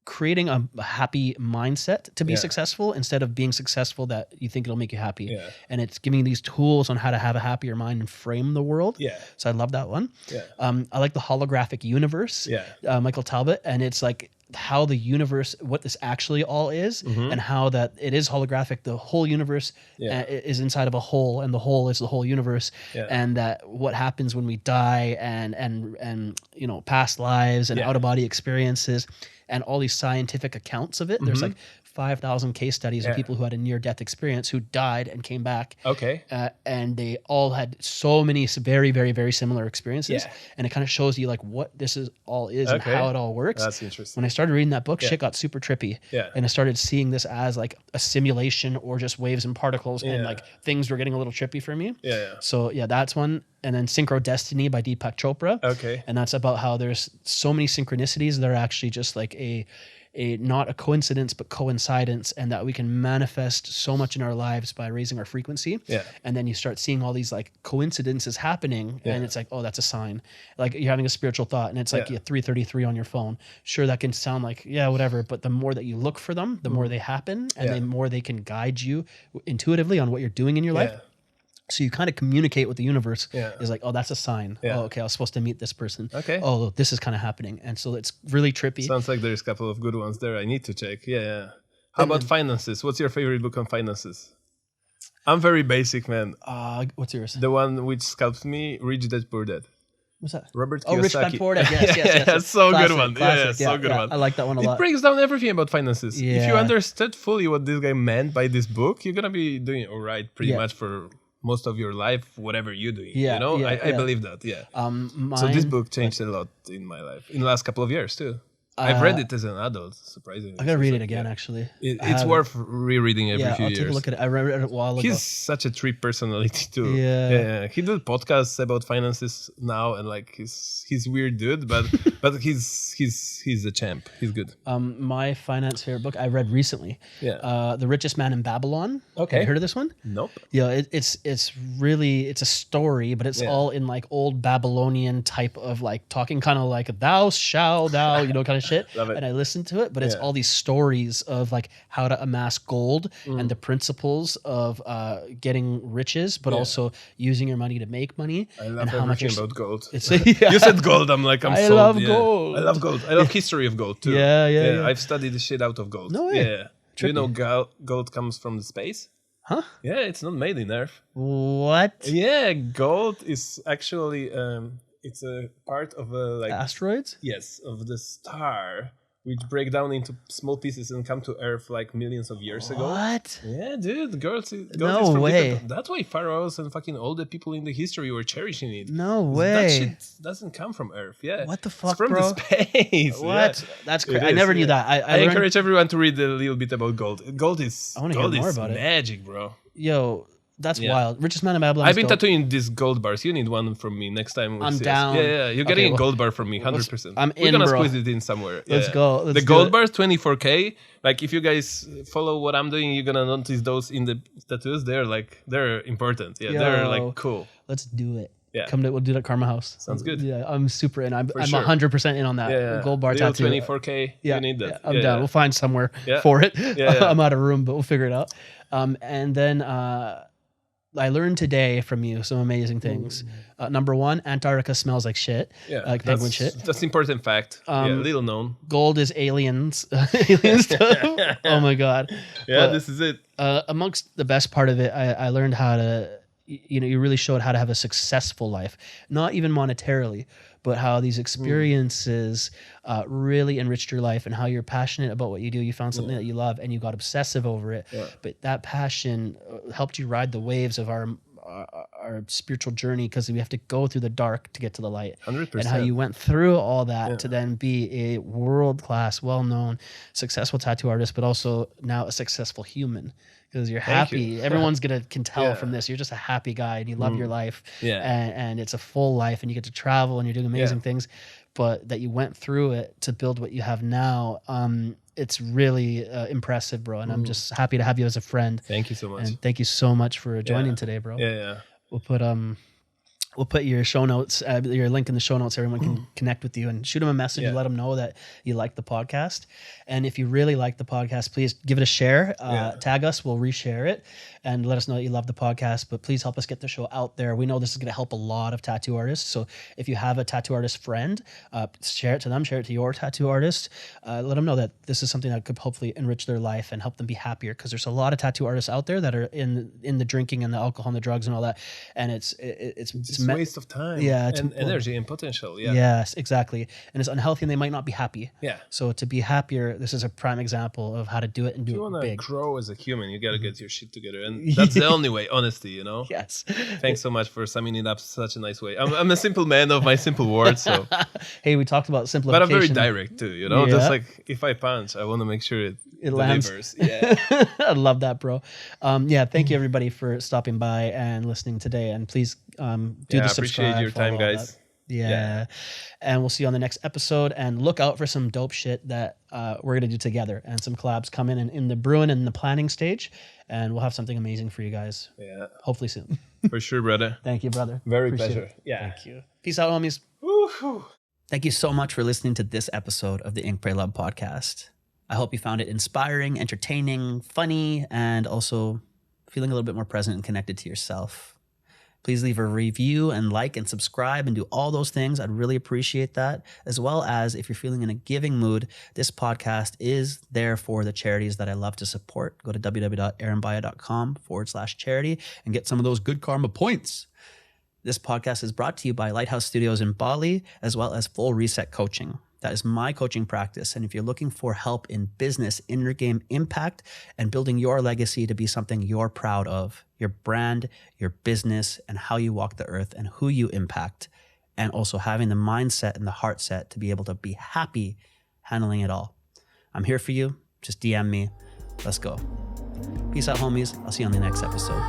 creating a happy mindset to be successful instead of being successful that you think it'll make you happy. Yeah. And it's giving these tools on how to have a happier mind and frame the world. Yeah. So I love that one. Yeah. I like The Holographic Universe. Yeah. Michael Talbot. And it's like how the universe, what this actually all is, and how that it is holographic. The whole universe is inside of a whole, and the whole is the whole universe. And that what happens when we die, and past lives and out of body experiences, and all these scientific accounts of it. There's like 5,000 case studies of people who had a near-death experience who died and came back. Okay. And they all had so many very, very, very similar experiences. Yeah. And it kind of shows you like what this is all is and how it all works. That's interesting. When I started reading that book, shit got super trippy. Yeah. And I started seeing this as like a simulation or just waves and particles, and like things were getting a little trippy for me. Yeah. So that's one. And then Synchro Destiny by Deepak Chopra. Okay. And that's about how there's so many synchronicities that are actually just like a not a coincidence but coincidence, and that we can manifest so much in our lives by raising our frequency. Yeah. And then you start seeing all these like coincidences happening, and it's like, oh, that's a sign. Like you're having a spiritual thought and it's like 3:33 on your phone. Sure, that can sound like whatever, but the more that you look for them, the more they happen, and the more they can guide you intuitively on what you're doing in your life. So you kind of communicate with the universe. Is like, oh, that's a sign. Oh, okay, I was supposed to meet this person. Okay. Oh, this is kind of happening. And so it's really trippy. Sounds like there's a couple of good ones there I need to check. Yeah. How about finances? What's your favorite book on finances? I'm very basic, man. What's yours? The one which sculpts me, Rich Dad Poor Dad. What's that? Robert Kiyosaki. Oh, Rich Dad Poor Dad. Yes. So Classic, good one. classic. So good one. I like that one a lot. It breaks down everything about finances. If you Yeah. understood fully what this guy meant by this book, you're gonna be doing all right pretty much for most of your life, whatever you're doing. I believe that. So this book changed a lot in my life in the last couple of years too. I've read it as an adult, surprisingly. I gotta read it again, actually. It's worth rereading every few years. I'll take a look at it. I read it a while ago. He's such a trip personality too. Yeah. He did podcasts about finances now, and like he's weird dude, but he's a champ. He's good. My finance favorite book I read recently. The Richest Man in Babylon. Okay. Have you heard of this one? Nope. Yeah, it's really a story, but it's all in like old Babylonian type of like talking, kind of like thou shall thou, kind of shit. Love it. And I listened to it, but it's all these stories of like how to amass gold and the principles of getting riches, but also using your money to make money. I love and how much everything about gold. You You said gold. I'm like, I'm I sold. love gold. I love gold. I love history of gold too. Yeah. I've studied the shit out of gold. No way. Yeah. Do you know gold comes from the space? Huh? Yeah, it's not made in Earth. What? Yeah, gold is actually it's a part of a like Asteroids? yes, of the star, which break down into small pieces and come to Earth like millions of years ago. What? Yeah, dude, girls is No from way. different. That's why pharaohs and fucking all the people in the history were cherishing it. No 'Cause way. That shit doesn't come from Earth. Yeah. What the It's fuck, from bro? the space. What? Yeah. That's It crazy. I is, never knew yeah. that. I I learned- encourage everyone to read a little bit about gold. Gold is I wanna hear gold more is about it. magic, bro. Yo, that's Yeah. wild. Richest man in Babylon. I've is been dope. tattooing these gold bars. You need one from me next time. We I'm see us. down. Yeah, you're Okay, getting well, a gold bar from me, 100%. I'm We're in, gonna bro. squeeze it in somewhere. Let's Yeah. go. Let's The do gold it. bars, 24K. Like if you guys follow what I'm doing, you're gonna notice those in the tattoos. They're important. Yeah, they're Yo. like cool. Let's do it. Yeah. We'll do it at Karma House. Sounds good. Yeah, I'm super in. I'm sure. 100% in on that. Yeah, Gold bar little tattoo. 24K. Yeah, You need that. yeah, I'm down. We'll find somewhere Yeah. for it. Yeah. I'm out of room, but we'll figure it out. And then I learned today from you some amazing things. Number one, Antarctica smells like shit, like penguin shit. That's important fact. Little known. Gold is aliens, alien stuff. Oh my god! Yeah, But, this is it. amongst the best part of it, I learned how to. You really showed how to have a successful life, not even monetarily, but how these experiences really enriched your life and how you're passionate about what you do. You found something that you love and you got obsessive over it. Yeah. But that passion helped you ride the waves of our spiritual journey, because we have to go through the dark to get to the light. 100%. And how you went through all that to then be a world-class, well-known, successful tattoo artist, but also now a successful human. Because you're happy. You. Everyone's can tell from this. You're just a happy guy and you love your life. Yeah. And it's a full life and you get to travel and you're doing amazing things. But that you went through it to build what you have now. It's really impressive, bro. And I'm just happy to have you as a friend. Thank you so much. And thank you so much for joining today, bro. Yeah. We'll put your show notes, your link in the show notes. Everyone can connect with you and shoot them a message and let them know that you like the podcast. And if you really like the podcast, please give it a share. Tag us, we'll reshare it, and let us know that you love the podcast. But please help us get the show out there. We know this is going to help a lot of tattoo artists. So if you have a tattoo artist friend, share it to them, share it to your tattoo artist. Let them know that this is something that could hopefully enrich their life and help them be happier. Because there's a lot of tattoo artists out there that are in the drinking and the alcohol and the drugs and all that. And it's a waste of time and energy and potential. Yes, exactly. And it's unhealthy and they might not be happy. Yeah. So to be happier, this is a prime example of how to do it and do it big. If you want to grow as a human, you got to get your shit together. And that's the only way, honesty, you know? Yes. Thanks so much for summing it up such a nice way. I'm a simple man of my simple words. So. Hey, we talked about simplification. But I'm very direct too, you know? Just like if I punch, I want to make sure it delivers. Yeah. I love that, bro. Thank you everybody for stopping by and listening today. And please do the subscribe. Appreciate your time, guys. Yeah. And we'll see you on the next episode. And look out for some dope shit that we're going to do together, and some collabs coming in the brewing and the planning stage. And we'll have something amazing for you guys. Yeah. Hopefully soon. For sure, brother. Thank you, brother. Very Appreciate pleasure. it. Yeah. Thank you. Peace out, homies. Woo-hoo. Thank you so much for listening to this episode of the Ink, Pray, Love podcast. I hope you found it inspiring, entertaining, funny, and also feeling a little bit more present and connected to yourself. Please leave a review and like and subscribe and do all those things. I'd really appreciate that. As well as if you're feeling in a giving mood, this podcast is there for the charities that I love to support. Go to www.aaronbaya.com/charity and get some of those good karma points. This podcast is brought to you by Lighthouse Studios in Bali, as well as Full Reset Coaching. That is my coaching practice. And if you're looking for help in business, inner game impact, and building your legacy to be something you're proud of, your brand, your business, and how you walk the earth and who you impact, and also having the mindset and the heart set to be able to be happy handling it all, I'm here for you. Just DM me. Let's go. Peace out, homies. I'll see you on the next episode.